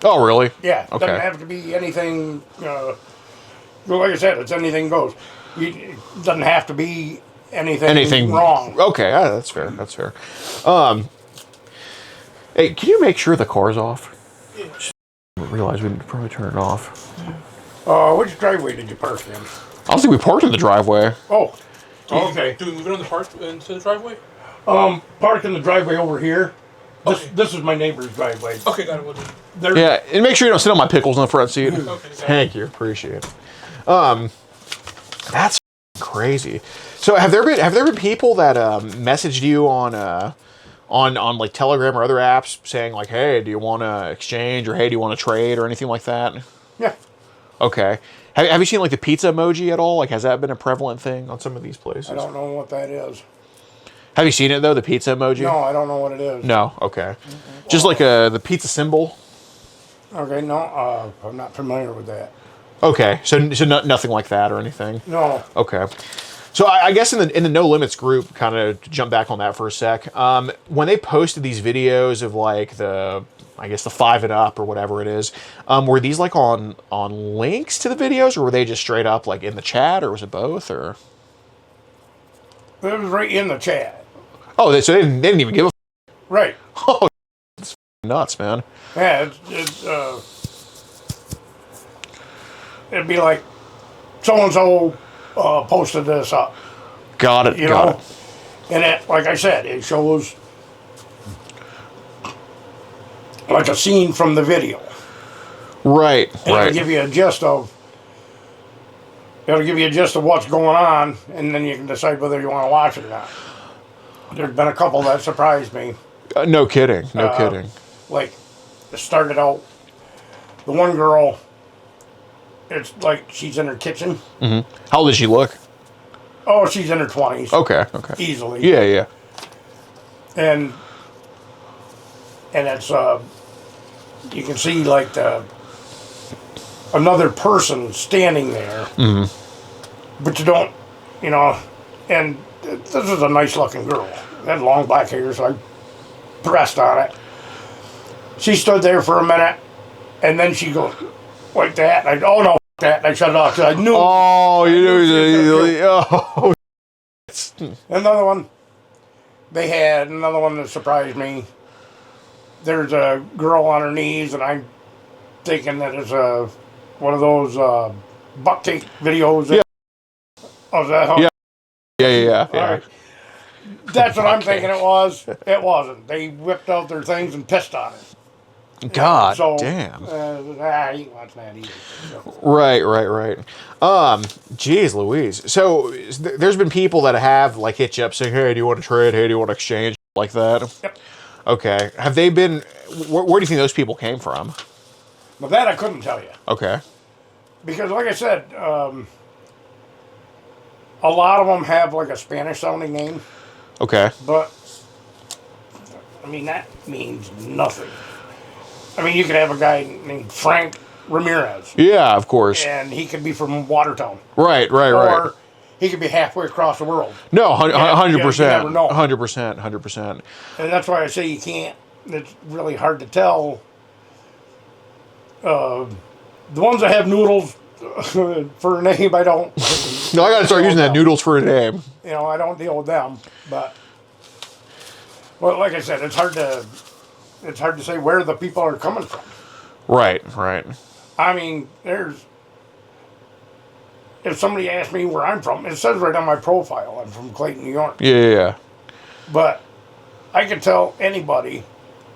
Oh, really? Yeah. Okay. Doesn't have to be anything. Like I said, it's anything goes. It doesn't have to be anything wrong. Okay, that's fair. That's fair. Hey, can you make sure the car's off? Yeah. I realize we didn't probably turn it off. Which driveway did you park in? I don't think we parked in the driveway. Oh. Okay. Do we move it on the park into the driveway? Park in the driveway over here. This is my neighbor's driveway. Okay, got it. We'll do. Yeah, and make sure you don't sit on my pickles in the front seat. Okay, Thank you, appreciate it. That's crazy. So have there been people that messaged you on like Telegram or other apps saying like, hey, do you want to exchange, or hey, do you want to trade, or anything like that? Yeah. Okay. Have you seen like the pizza emoji at all? Like, has that been a prevalent thing on some of these places? I don't know what that is. Have you seen it though, the pizza emoji? No, I don't know what it is. No. Okay. Just like the pizza symbol. Okay. No, I'm not familiar with that. Okay. So nothing like that or anything. No. Okay. So I guess in the No Limits group, kind of to jump back on that for a sec, when they posted these videos of like the 5 and up or whatever it is, were these like on links to the videos, or were they just straight up like in the chat, or was it both, or? It was right in the chat. Oh, so they didn't even give a right. Oh, it's nuts, man. Yeah, it'd be like so and so posted this up. Got it. You know, and it, like I said, it shows like a scene from the video. Right. It'll give you a gist of. It'll give you a gist of what's going on, and then you can decide whether you want to watch it or not. There's been a couple that surprised me. No kidding. No kidding. Like, it started out, the one girl, it's like she's in her kitchen. Mm-hmm. How old does she look? Oh, she's in her 20s. Okay. Easily. Yeah. And it's, you can see like another person standing there. Mm-hmm. But you don't, and this is a nice looking girl. She had long black hair, so I pressed on it. She stood there for a minute, and then she goes like that. And oh no, f that! And I shut it off because I knew. Oh, you knew. Oh. Another one. They had another one that surprised me. There's a girl on her knees, and I'm thinking that it's one of those butt cake videos. Yeah. Oh, is that? Yeah. All right. That's what I'm thinking it was. It wasn't. They whipped out their things and pissed on it. God so, damn. I ain't watching that either. So. Right. Geez Louise. So there's been people that have like hit you up saying, hey, do you want to trade? Hey, do you want to exchange? Like that? Yep. Okay. Have they been, where do you think those people came from? Well, that I couldn't tell you. Okay. Because like I said, a lot of them have like a Spanish sounding name. Okay. But, I mean, that means nothing. I mean, you could have a guy named Frank Ramirez. Yeah, of course. And he could be from Watertown. Right. Or he could be halfway across the world. No, 100%. You never know. 100%. And that's why I say you can't, it's really hard to tell. The ones that have noodles for a name, I don't. No, I got to start using that noodles for a name. I don't deal with them. But, well, like I said, it's hard to say where the people are coming from. Right. I mean, if somebody asks me where I'm from, it says right on my profile, I'm from Clayton, New York. Yeah. But I can tell anybody,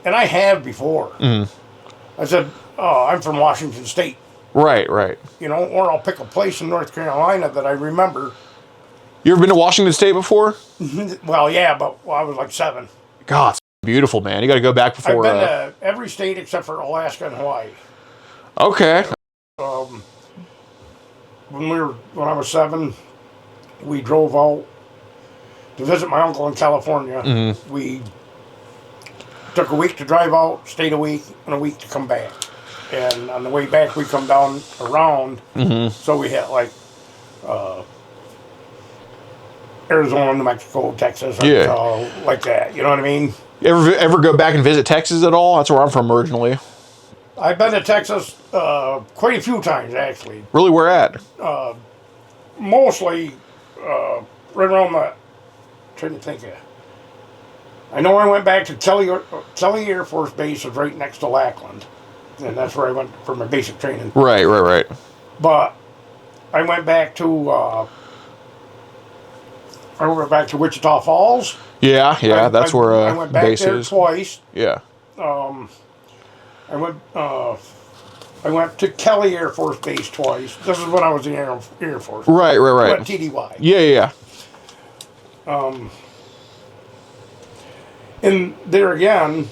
and I have before. I said, oh, I'm from Washington State. Right. Or I'll pick a place in North Carolina that I remember. You ever been to Washington State before? Well, yeah, but I was like 7. God, it's beautiful, man. You got to go back before. I've been to every state except for Alaska and Hawaii. Okay. When I was 7, we drove out to visit my uncle in California. We took a week to drive out, stayed a week, and a week to come back. And on the way back, we come down around, so we hit like Arizona, New Mexico, Texas, like that. You know what I mean? You ever go back and visit Texas at all? That's where I'm from originally. I've been to Texas quite a few times, actually. Really, where at? Mostly right around the. Trying to think of. I know I went back to Kelly Air Force Base, is right next to Lackland, and that's where I went for my basic training. Right. But I went back to. I went back to Wichita Falls. Yeah, that's where I went back base there is. twice. Yeah. I went to Kelly Air Force Base twice. This is when I was in Air Force. Right. I went TDY. Yeah. And there again,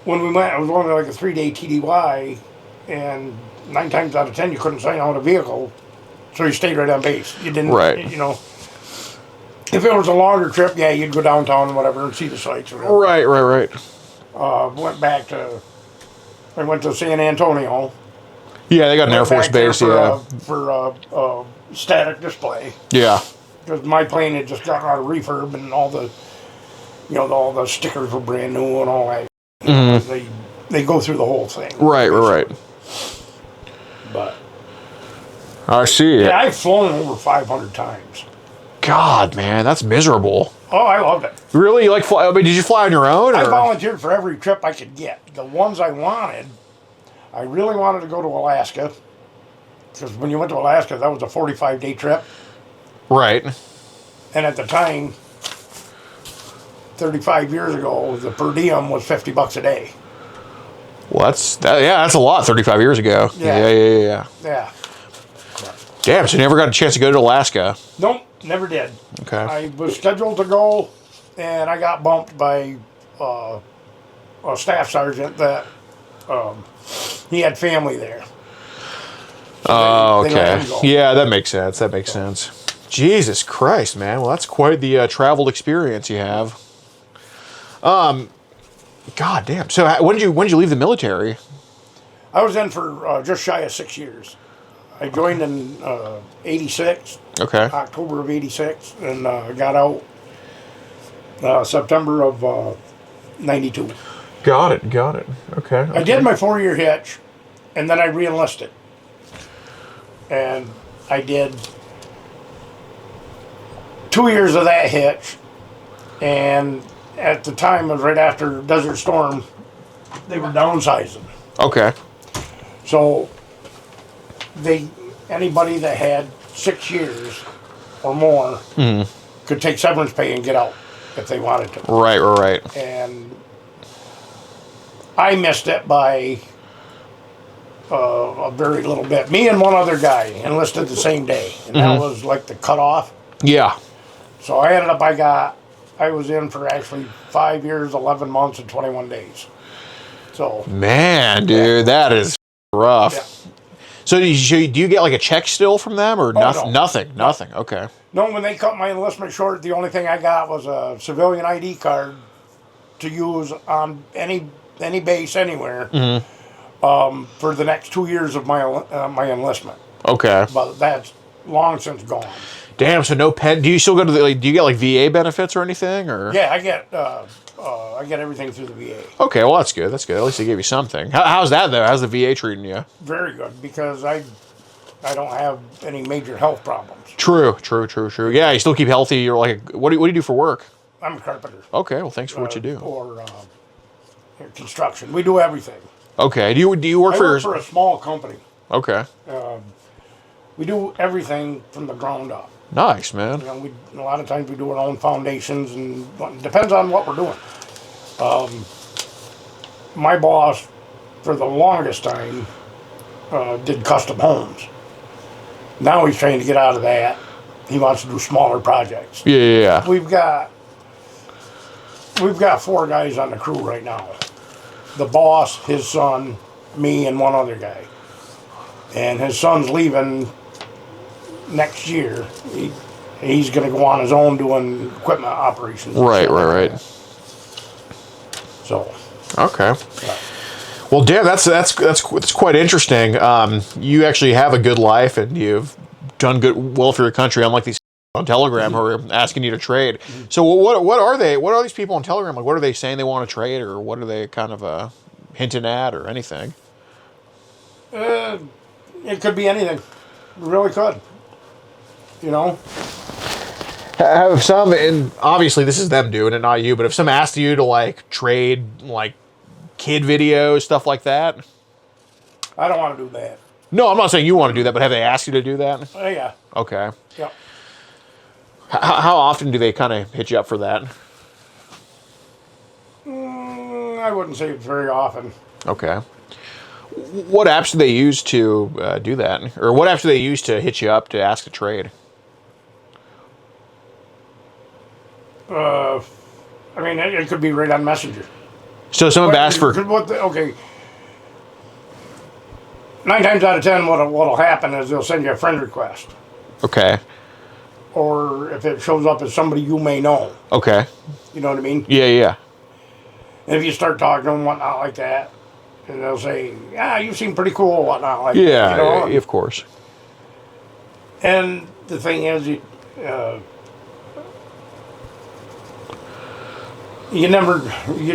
when we went, it was only like a 3-day TDY, and 9 times out of 10 you couldn't sign out a vehicle, so you stayed right on base. You didn't, Right. you know. If it was a longer trip, yeah, you'd go downtown and whatever and see the sights. Or whatever. Right. I went to San Antonio. Yeah, they got an Air Force back there base. Yeah. For static display. Yeah. Because my plane had just gotten out of refurb and all the stickers were brand new and all that. They go through the whole thing. Right. But I see. yeah, I've flown over 500 times. God, man, that's miserable. Oh, I loved it. Really? You like fly? I mean, did you fly on your own? I Or? volunteered for every trip I could get. The ones I really wanted to go to Alaska. Because when you went to Alaska, that was a 45-day trip. Right. And at the time, 35 years ago, the per diem was $50 a day. Well, that's a lot. 35 years ago. Yeah. Yeah. Damn, so you never got a chance to go to Alaska. Nope, never did. Okay. I was scheduled to go, and I got bumped by a staff sergeant that he had family there. Oh, they let okay. him go. Yeah, that makes sense. Jesus Christ, man. Well, that's quite the travel experience you have. God damn. So when did you leave the military? I was in for just shy of 6 years. I joined in 86, Okay. October of 86, and got out September of 92. Got it. Okay. I did my 4-year hitch, and then I re-enlisted. And I did 2 years of that hitch, and at the time, it was right after Desert Storm, they were downsizing. Okay. So anybody that had 6 years or more could take severance pay and get out if they wanted to. Right. And I missed it by a very little bit. Me and one other guy enlisted the same day, and that was like the cutoff. Yeah. So I ended up, I was in for actually 5 years, 11 months, and 21 days. So. Man, dude, that is rough. Yeah. So do you get like a check still from them or nothing? no. Nothing. Okay. No, when they cut my enlistment short, the only thing I got was a civilian ID card to use on any base anywhere for the next 2 years of my enlistment. Okay. But that's long since gone. Damn. So no pen. Do you still go to do you get like VA benefits or anything or? Yeah, I get everything through the VA. Okay. Well, that's good. At least they gave you something. How's that though? How's the VA treating you? Very good, because I don't have any major health problems. True. Yeah, you still keep healthy. You're like, what do you do for work? I'm a carpenter. Okay. Well, thanks for what you do. Or construction. We do everything. Okay. Do you work I for work for a small company. Okay. We do everything from the ground up. Nice, man. You know, a lot of times we do our own foundations, and it depends on what we're doing. My boss, for the longest time, did custom homes. Now he's trying to get out of that. He wants to do smaller projects. Yeah. We've got 4 guys on the crew right now. The boss, his son, me, and one other guy. And his son's leaving next year. he's going to go on his own doing equipment operations. Right. So. Okay. Well, Dan, that's quite interesting. You actually have a good life, and you've done well for your country, unlike these on Telegram who are asking you to trade. So what are they? What are these people on Telegram like? What are they saying they want to trade, or what are they kind of hinting at, or anything? It could be anything. It really could. You know. Have some, and obviously this is them doing it, not you. But if some asked you to like trade like kid videos, stuff like that. I don't want to do that. No, I'm not saying you want to do that, but have they asked you to do that? Yeah. Okay. Yep. How often do they kind of hit you up for that? I wouldn't say it's very often. Okay. What apps do they use to do that? Or what apps do they use to hit you up to ask to trade? I mean, it could be right on Messenger. So someone asked for... Okay. 9 times out of 10, what'll happen is they'll send you a friend request. Okay. Or if it shows up as somebody you may know. Okay. You know what I mean? Yeah. And if you start talking to them, whatnot like that, and they'll say, "Yeah, you seem pretty cool," whatnot like that. Yeah, you know? of course. And the thing is, you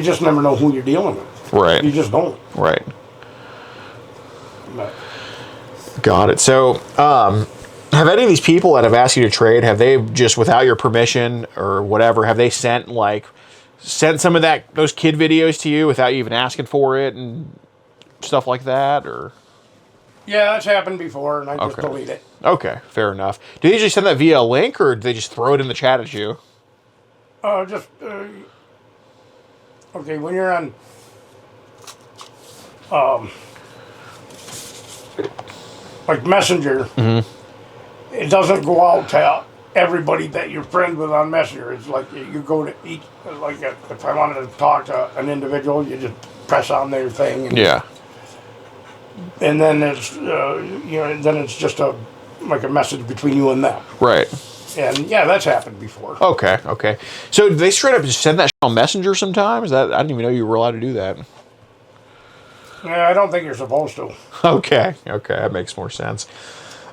just never know who you're dealing with. Right. You just don't. Right. But, got it. So, have any of these people that have asked you to trade, have they just without your permission or whatever, have they sent some of those kid videos to you without you even asking for it and stuff like that, or? yeah, that's happened before, and I just delete it. Okay, fair enough. Do they usually send that via a link, or do they just throw it in the chat at you? Okay, when you're on, like Messenger, it doesn't go out to everybody that you're friends with on Messenger. It's like you go to each, like if I wanted to talk to an individual, you just press on their thing. And, Yeah. And then it's, then it's just a message between you and them. Right. And yeah, that's happened before. Okay. So do they straight up just send that shit on Messenger sometimes? I didn't even know you were allowed to do that. Yeah, I don't think you're supposed to. Okay, that makes more sense.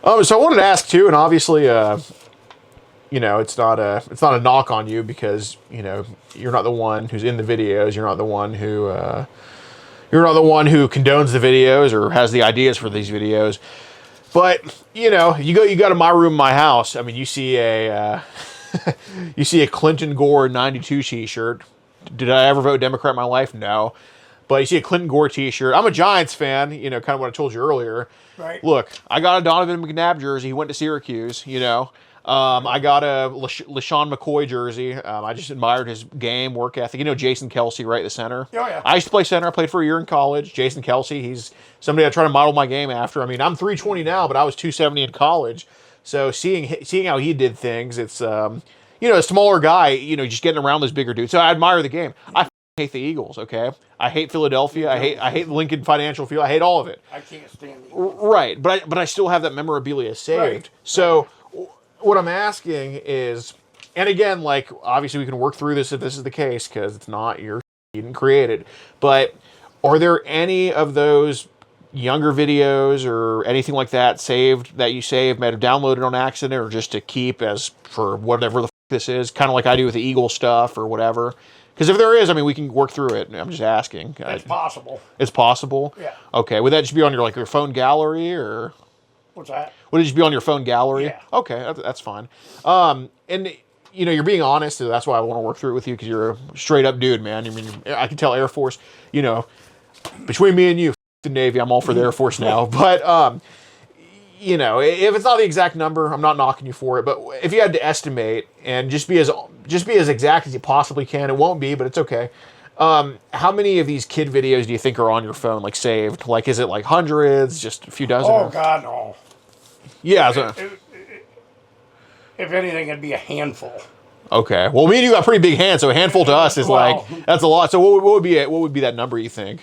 So I wanted to ask too, and obviously, it's not a knock on you because you're not the one who's in the videos. You're not the one who condones the videos or has the ideas for these videos. But you go to my room, my house. I mean, you see a Clinton Gore '92 T-shirt. Did I ever vote Democrat in my life? No. But you see a Clinton Gore T-shirt. I'm a Giants fan. Kind of what I told you earlier. Right. Look, I got a Donovan McNabb jersey. He went to Syracuse. I got a LaShawn McCoy jersey. I just admired his game, work ethic. Jason Kelsey, right, the center. Oh, yeah. I used to play center. I played for a year in college. Jason Kelsey, he's somebody I try to model my game after. I mean, I'm 320 now, but I was 270 in college. So seeing how he did things, it's a smaller guy, just getting around those bigger dudes. So I admire the game. I hate the Eagles, okay? I hate Philadelphia. I hate Lincoln Financial Field. I hate all of it. I can't stand the Eagles. Right, but I still have that memorabilia saved. Right. So what I'm asking is, and again, obviously we can work through this if this is the case, because it's not you didn't create it, but are there any of those younger videos or anything like that that you might have downloaded on accident or just to keep as for whatever the this is, kind of like I do with the Eagle stuff or whatever? Because if there is, I mean, we can work through it. I'm just asking. It's possible. It's possible? Yeah. Okay, would that just be on your phone gallery, or? What's that? Would it just be on your phone gallery? Yeah. Okay, that's fine. And you're being honest, so that's why I want to work through it with you, because you're a straight up dude, man. I mean, I can tell Air Force. Between me and you, the Navy, I'm all for the Air Force now. But if it's not the exact number, I'm not knocking you for it. But if you had to estimate and just be as exact as you possibly can, it won't be, but it's okay. How many of these kid videos do you think are on your phone, saved? Is it hundreds, just a few dozen? Oh, God, no. Yeah. If anything, it'd be a handful. Okay. Well, me and you got pretty big hands, so a handful to us is that's a lot. So what would be that number, you think?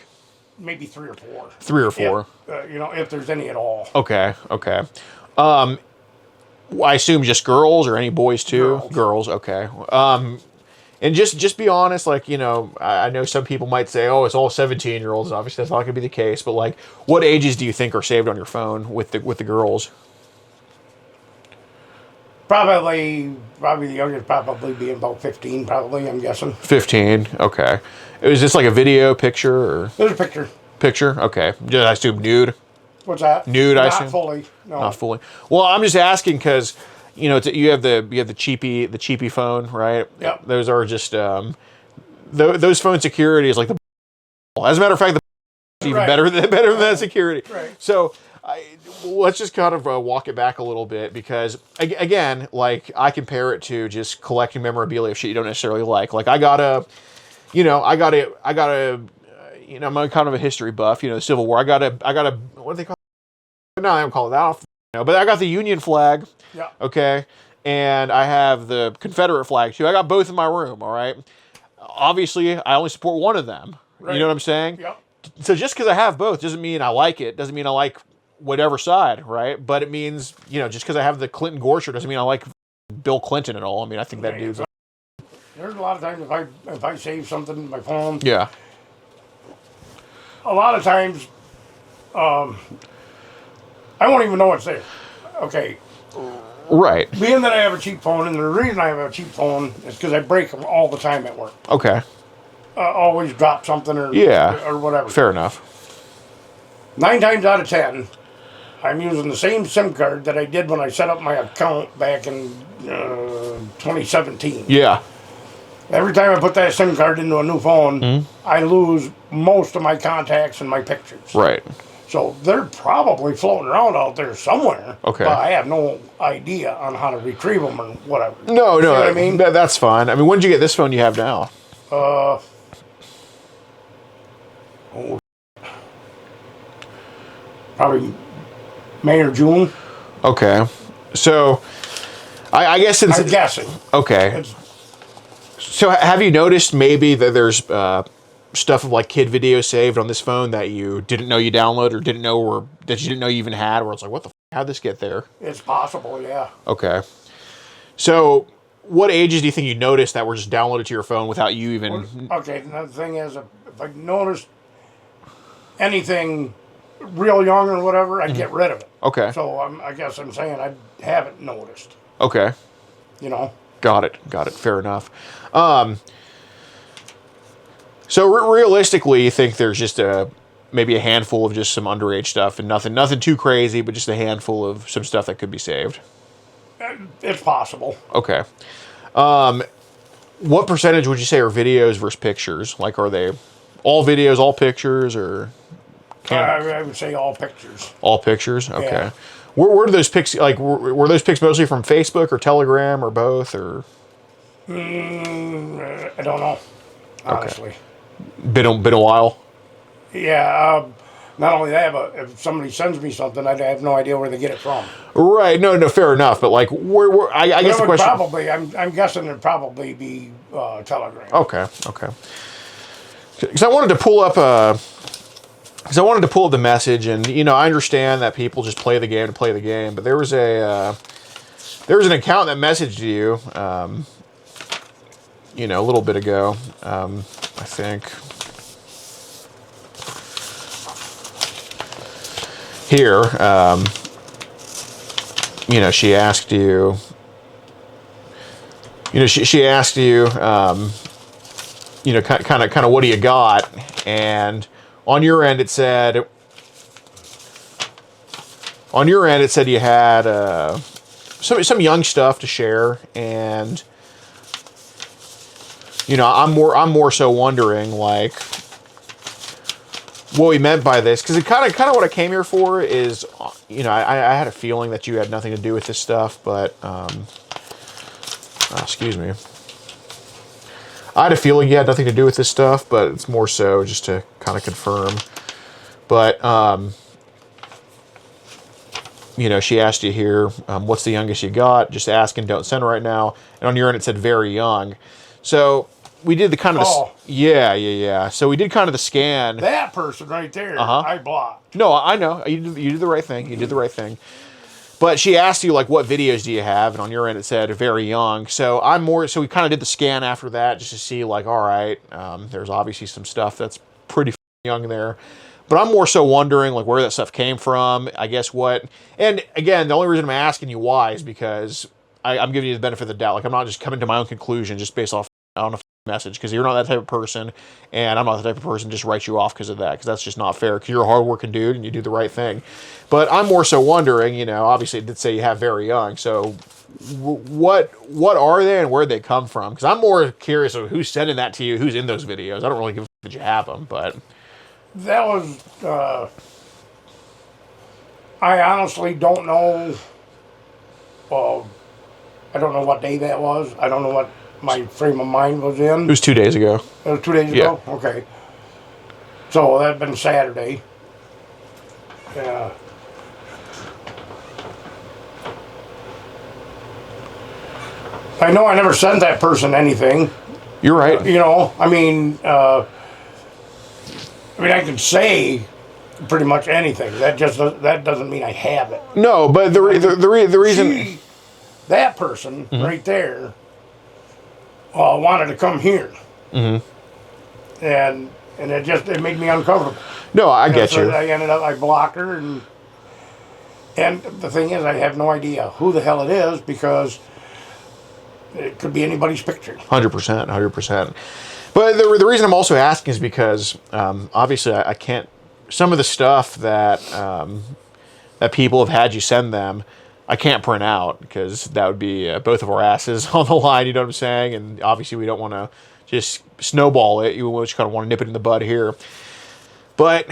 Maybe 3 or 4. 3 or 4. If there's any at all. Okay. I assume just girls or any boys too? Girls. Okay. And just be honest, like, you know, I know some people might say, oh, it's all 17-year-olds. Obviously, that's not going to be the case. But, like, what ages do you think are saved on your phone with the girls? Probably the youngest probably being about 15, probably, I'm guessing. 15, okay. Is this like a video, picture, or? There's a picture. Picture, okay. Just, I assume nude? What's that? Nude, I assume? Not fully, no. Not fully. Well, I'm just asking because, you know, you have the cheapy phone, right? Yep. Those are just, those phone security is like the, as a matter of fact, the even better than that security. Right. So, let's just kind of walk it back a little bit because, again, like, I compare it to just collecting memorabilia of shit you don't necessarily like. Like, I'm kind of a history buff, you know, the Civil War. I got a, what do they call it? No, I don't call it that, you know, but I got the Union flag. Yeah. Okay. And I have the Confederate flag too. I got both in my room, all right? Obviously, I only support one of them. Right. You know what I'm saying? Yeah. So just because I have both doesn't mean I like it. Doesn't mean I like whatever side, right? But it means, you know, just because I have the Clinton Gore doesn't mean I like Bill Clinton at all. I mean, I think that dude's... There's a lot of times if I save something in my phone... Yeah. A lot of times, I won't even know it's there. Okay. Right. Being that I have a cheap phone, and the reason I have a cheap phone is because I break them all the time at work. Okay. Always drop something or whatever. Fair enough. 9 times out of 10, I'm using the same SIM card that I did when I set up my account back in 2017. Yeah. Every time I put that SIM card into a new phone, I lose most of my contacts and my pictures. Right. So they're probably floating around out there somewhere. Okay. But I have no idea on how to retrieve them or whatever. No, you know what I mean? That's fine. I mean, when did you get this phone you have now? Probably May or June. Okay. So, I guess since... I'm guessing. Okay. So have you noticed maybe that there's stuff of like kid videos saved on this phone that you didn't know you downloaded or didn't know, or that you didn't know you even had, where it's like, what the how'd this get there? It's possible, yeah. Okay. So what ages do you think you noticed that were just downloaded to your phone without you even... Okay, another thing is, if I noticed anything real young or whatever, I'd get rid of it. Okay. So I guess I'm saying I haven't noticed. Okay. You know? Got it. Fair enough. So realistically, you think there's just maybe a handful of just some underage stuff and nothing too crazy, but just a handful of some stuff that could be saved? It's possible. Okay. What percentage would you say are videos versus pictures? Like, are they all videos, all pictures, or... I would say all pictures. All pictures? Okay. Yeah. Where do those pics, like, were those pics mostly from Facebook or Telegram or both, or? I don't know, honestly. Okay. Been a while? Yeah, not only that, but if somebody sends me something, I have no idea where they get it from. Right, no, fair enough, but like, I guess the question... Probably, I'm guessing it'd probably be Telegram. Okay. Because I wanted to pull up the message, and you know, I understand that people just play the game to play the game, but there was an account that messaged you, you know, a little bit ago, I think. Here, you know, she asked you. You know, she asked you, you know, kind of, what do you got, and on your end, it said you had some young stuff to share, and you know, I'm more so wondering like what we meant by this, because it kind of what I came here for is, you know, I had a feeling that you had nothing to do with this stuff, but excuse me. I had a feeling you had nothing to do with this stuff, but it's more so just to kind of confirm. But, you know, she asked you here, what's the youngest you got? Just ask and don't send right now. And on your end, it said very young. So we did the kind of... Yeah. So we did kind of the scan. That person right there, I blocked. No, I know. You did the right thing. But she asked you, like, what videos do you have? And on your end, it said very young. So so we kind of did the scan after that just to see, like, all right, there's obviously some stuff that's pretty young there. But I'm more so wondering, like, where that stuff came from, I guess what. And again, the only reason I'm asking you why is because I'm giving you the benefit of the doubt. Like, I'm not just coming to my own conclusion just based off on a message, because you're not that type of person, and I'm not the type of person to just write you off because of that, because that's just not fair, because you're a hardworking dude and you do the right thing. But I'm more so wondering, you know, obviously it did say you have very young, so what are they and where'd they come from? Because I'm more curious of who's sending that to you, who's in those videos. I don't really give a that you have them, but... That was, I honestly don't know, I don't know what day that was. I don't know what my frame of mind was in. It was 2 days ago. It was 2 days ago? Yeah. Okay. So that'd been Saturday. Yeah. I know I never sent that person anything. You're right. You know, I mean, I can say pretty much anything. That doesn't mean I have it. No, but the reason... That person right there wanted to come here. Mm-hmm. And it made me uncomfortable. No, I get so you. I blocked her, and the thing is, I have no idea who the hell it is, because it could be anybody's picture. 100%. But the reason I'm also asking is because obviously I can't. Some of the stuff that that people have had you send them, I can't print out, because that would be both of our asses on the line. You know what I'm saying? And obviously we don't want to just snowball it. You just kind of want to nip it in the bud here. But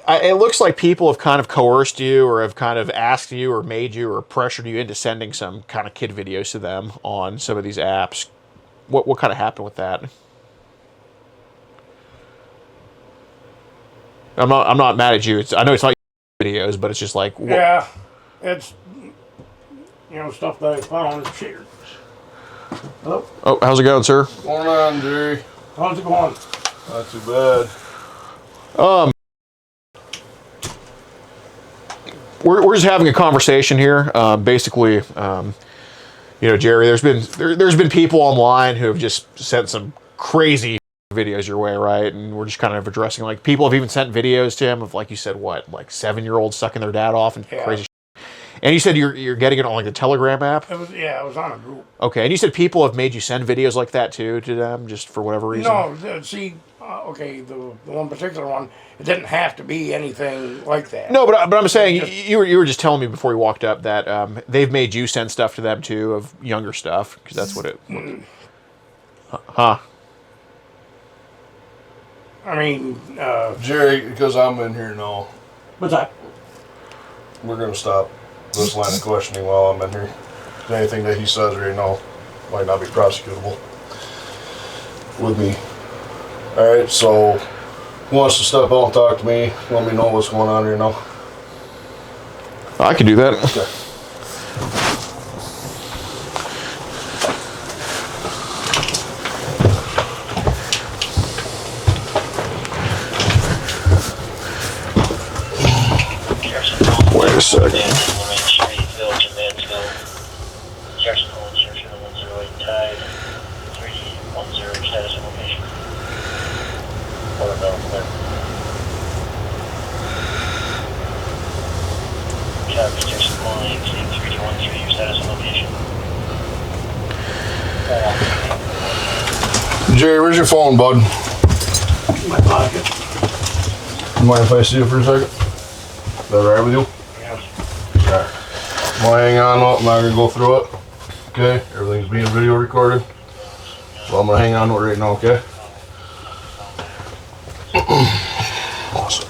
it looks like people have kind of coerced you, or have kind of asked you, or made you, or pressured you into sending some kind of kid videos to them on some of these apps. What kind of happened with that? I'm not mad at you. I know it's not videos, but it's just like... Yeah, it's, stuff that I found is shared. Hello? Oh, how's it going, sir? What's going on, Jerry? How's it going? Not too bad. We're just having a conversation here. Basically, Jerry, there's been people online who have just sent some crazy videos your way, right? And we're just kind of addressing, like, people have even sent videos to him of, like you said, like 7-year-olds sucking their dad off and crazy shit. And you said you're getting it on, like, the Telegram app? It was on a group. Okay, and you said people have made you send videos like that too to them, just for whatever reason? No, see, the one particular one, it didn't have to be anything like that. No, but I'm saying, you were just telling me before we walked up that they've made you send stuff to them too, of younger stuff, because that's what it... Huh? I mean... Jerry, because I'm in here now, What's that? we're going to stop this line of questioning while I'm in here. Anything that he says right now might not be prosecutable with me. Alright, so who wants to step out and talk to me? Let me know what's going on here now. I can do that. Okay. Wait a second. Jerry, where's your phone, bud? In my pocket. You mind if I see it for a second? Is that alright with you? Yeah. Alright. I'm gonna hang on, I'm not gonna go through it. Okay? Everything's being video recorded. So I'm gonna hang on to it right now, okay? Awesome.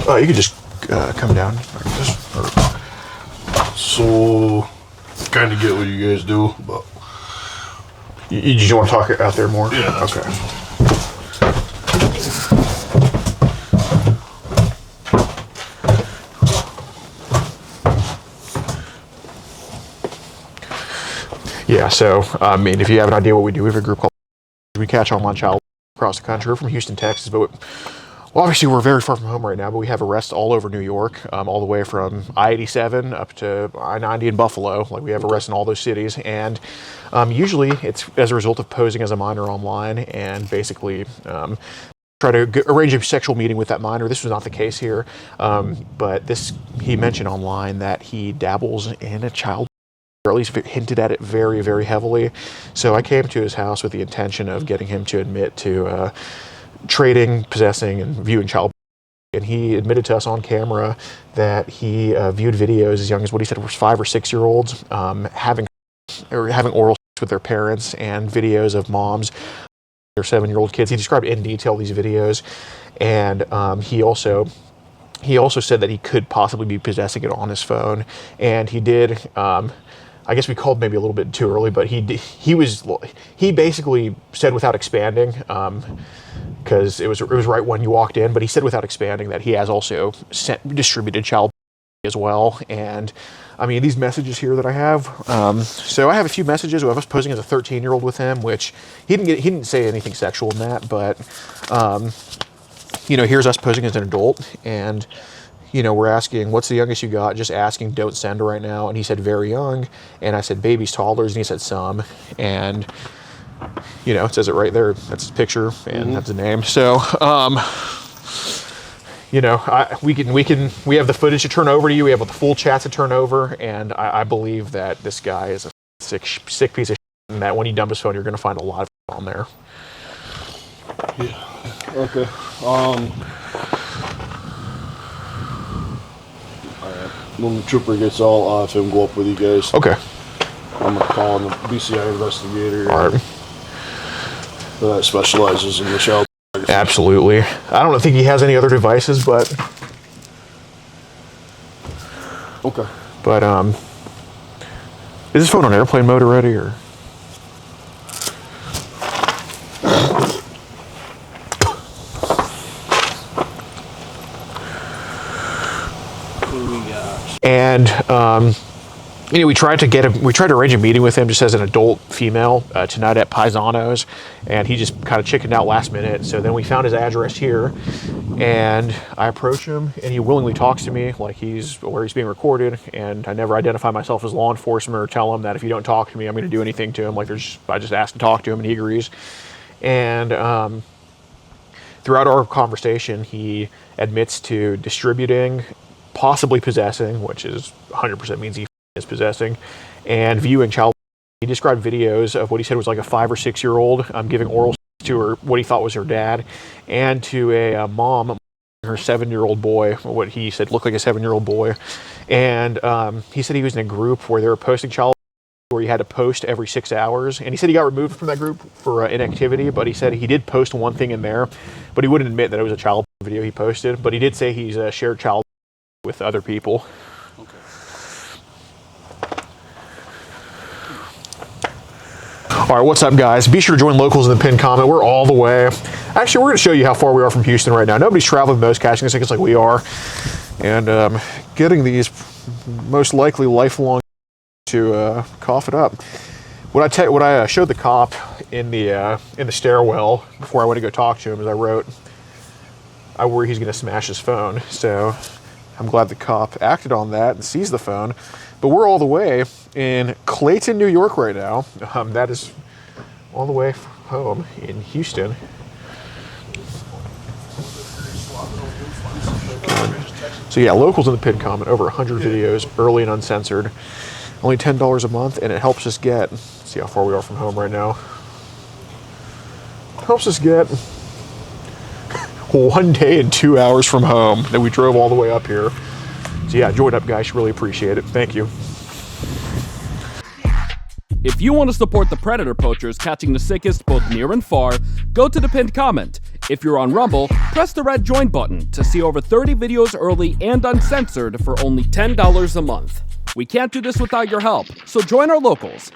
Oh, you could just come down. So, kind of get what you guys do, but... You just want to talk out there more? Yeah, that's okay. Yeah, so, I mean, if you have an idea what we do, we have a group called We Catch Online Child across the country. We're from Houston, Texas, but Well, obviously, we're very far from home right now, but we have arrests all over New York, all the way from I-87 up to I-90 in Buffalo. Like, we have arrests in all those cities. And usually it's as a result of posing as a minor online and basically try to arrange a sexual meeting with that minor. This was not the case here. But he mentioned online that he dabbles in a child, or at least hinted at it very, very heavily. So I came to his house with the intention of getting him to admit to trading, possessing, and viewing child. And he admitted to us on camera that he viewed videos as young as what he said was 5 or 6 year olds having oral sex with their parents, and videos of moms, their 7-year-old kids. He described in detail these videos, and he also said that he could possibly be possessing it on his phone, and he did. I guess we called maybe a little bit too early, but he basically said without expanding, because it was right when you walked in, but he said without expanding that he has also distributed child as well. And I mean, these messages here that I have, so I have a few messages of us posing as a 13-year-old with him, which he didn't say anything sexual in that, but here's us posing as an adult, and we're asking, what's the youngest you got? Just asking, don't send right now. And he said, very young. And I said, babies, toddlers. And he said, some. And, it says it right there. That's his picture, and that's the name. So, we have the footage to turn over to you. We have the full chat to turn over. And I believe that this guy is a sick piece of shit, and that when you dump his phone, you're going to find a lot of on there. Yeah. Okay. When the trooper gets all off him, go up with you guys. Okay. I'm going to call in the BCI investigator. All right. That specializes in the child. Absolutely. I don't think he has any other devices, but... Okay. But, is his phone on airplane mode already, or...? And we tried to arrange a meeting with him just as an adult female tonight at Paisano's, and he just kind of chickened out last minute. So then we found his address here, and I approach him, and he willingly talks to me like he's aware he's being recorded. And I never identify myself as law enforcement or tell him that if you don't talk to me, I'm going to do anything to him. Like I just ask to talk to him, and he agrees. And throughout our conversation, he admits to distributing, possibly possessing, which is 100% means he is possessing, and viewing child. He described videos of what he said was like a 5 or 6 year old giving oral to her, what he thought was her dad, and to a mom, her 7-year-old boy, what he said looked like a 7-year-old boy. And he said he was in a group where they were posting child, where he had to post every 6 hours, and he said he got removed from that group for inactivity, but he said he did post one thing in there, but he wouldn't admit that it was a child video he posted. But he did say he's shared child with other people. Okay. All right, what's up, guys? Be sure to join locals in the pinned comment. We're all the way. Actually, we're going to show you how far we are from Houston right now. Nobody's traveling the most, catching tickets like we are, and getting these most likely lifelong to cough it up. What I showed the cop in the stairwell before I went to go talk to him is I wrote, I worry he's going to smash his phone. So I'm glad the cop acted on that and seized the phone. But we're all the way in Clayton, New York right now. That is all the way home in Houston. So yeah, locals in the pinned comment, over 100 videos, early and uncensored. Only $10 a month, and it helps us get, let's see how far we are from home right now. Helps us get 1 day and 2 hours from home that we drove all the way up here. So yeah, join up, guys. Really appreciate it. Thank you. If you want to support the predator poachers catching the sickest both near and far, go to the pinned comment. If you're on Rumble, press the red join button to see over 30 videos early and uncensored for only $10 a month. We can't do this without your help, so join our locals.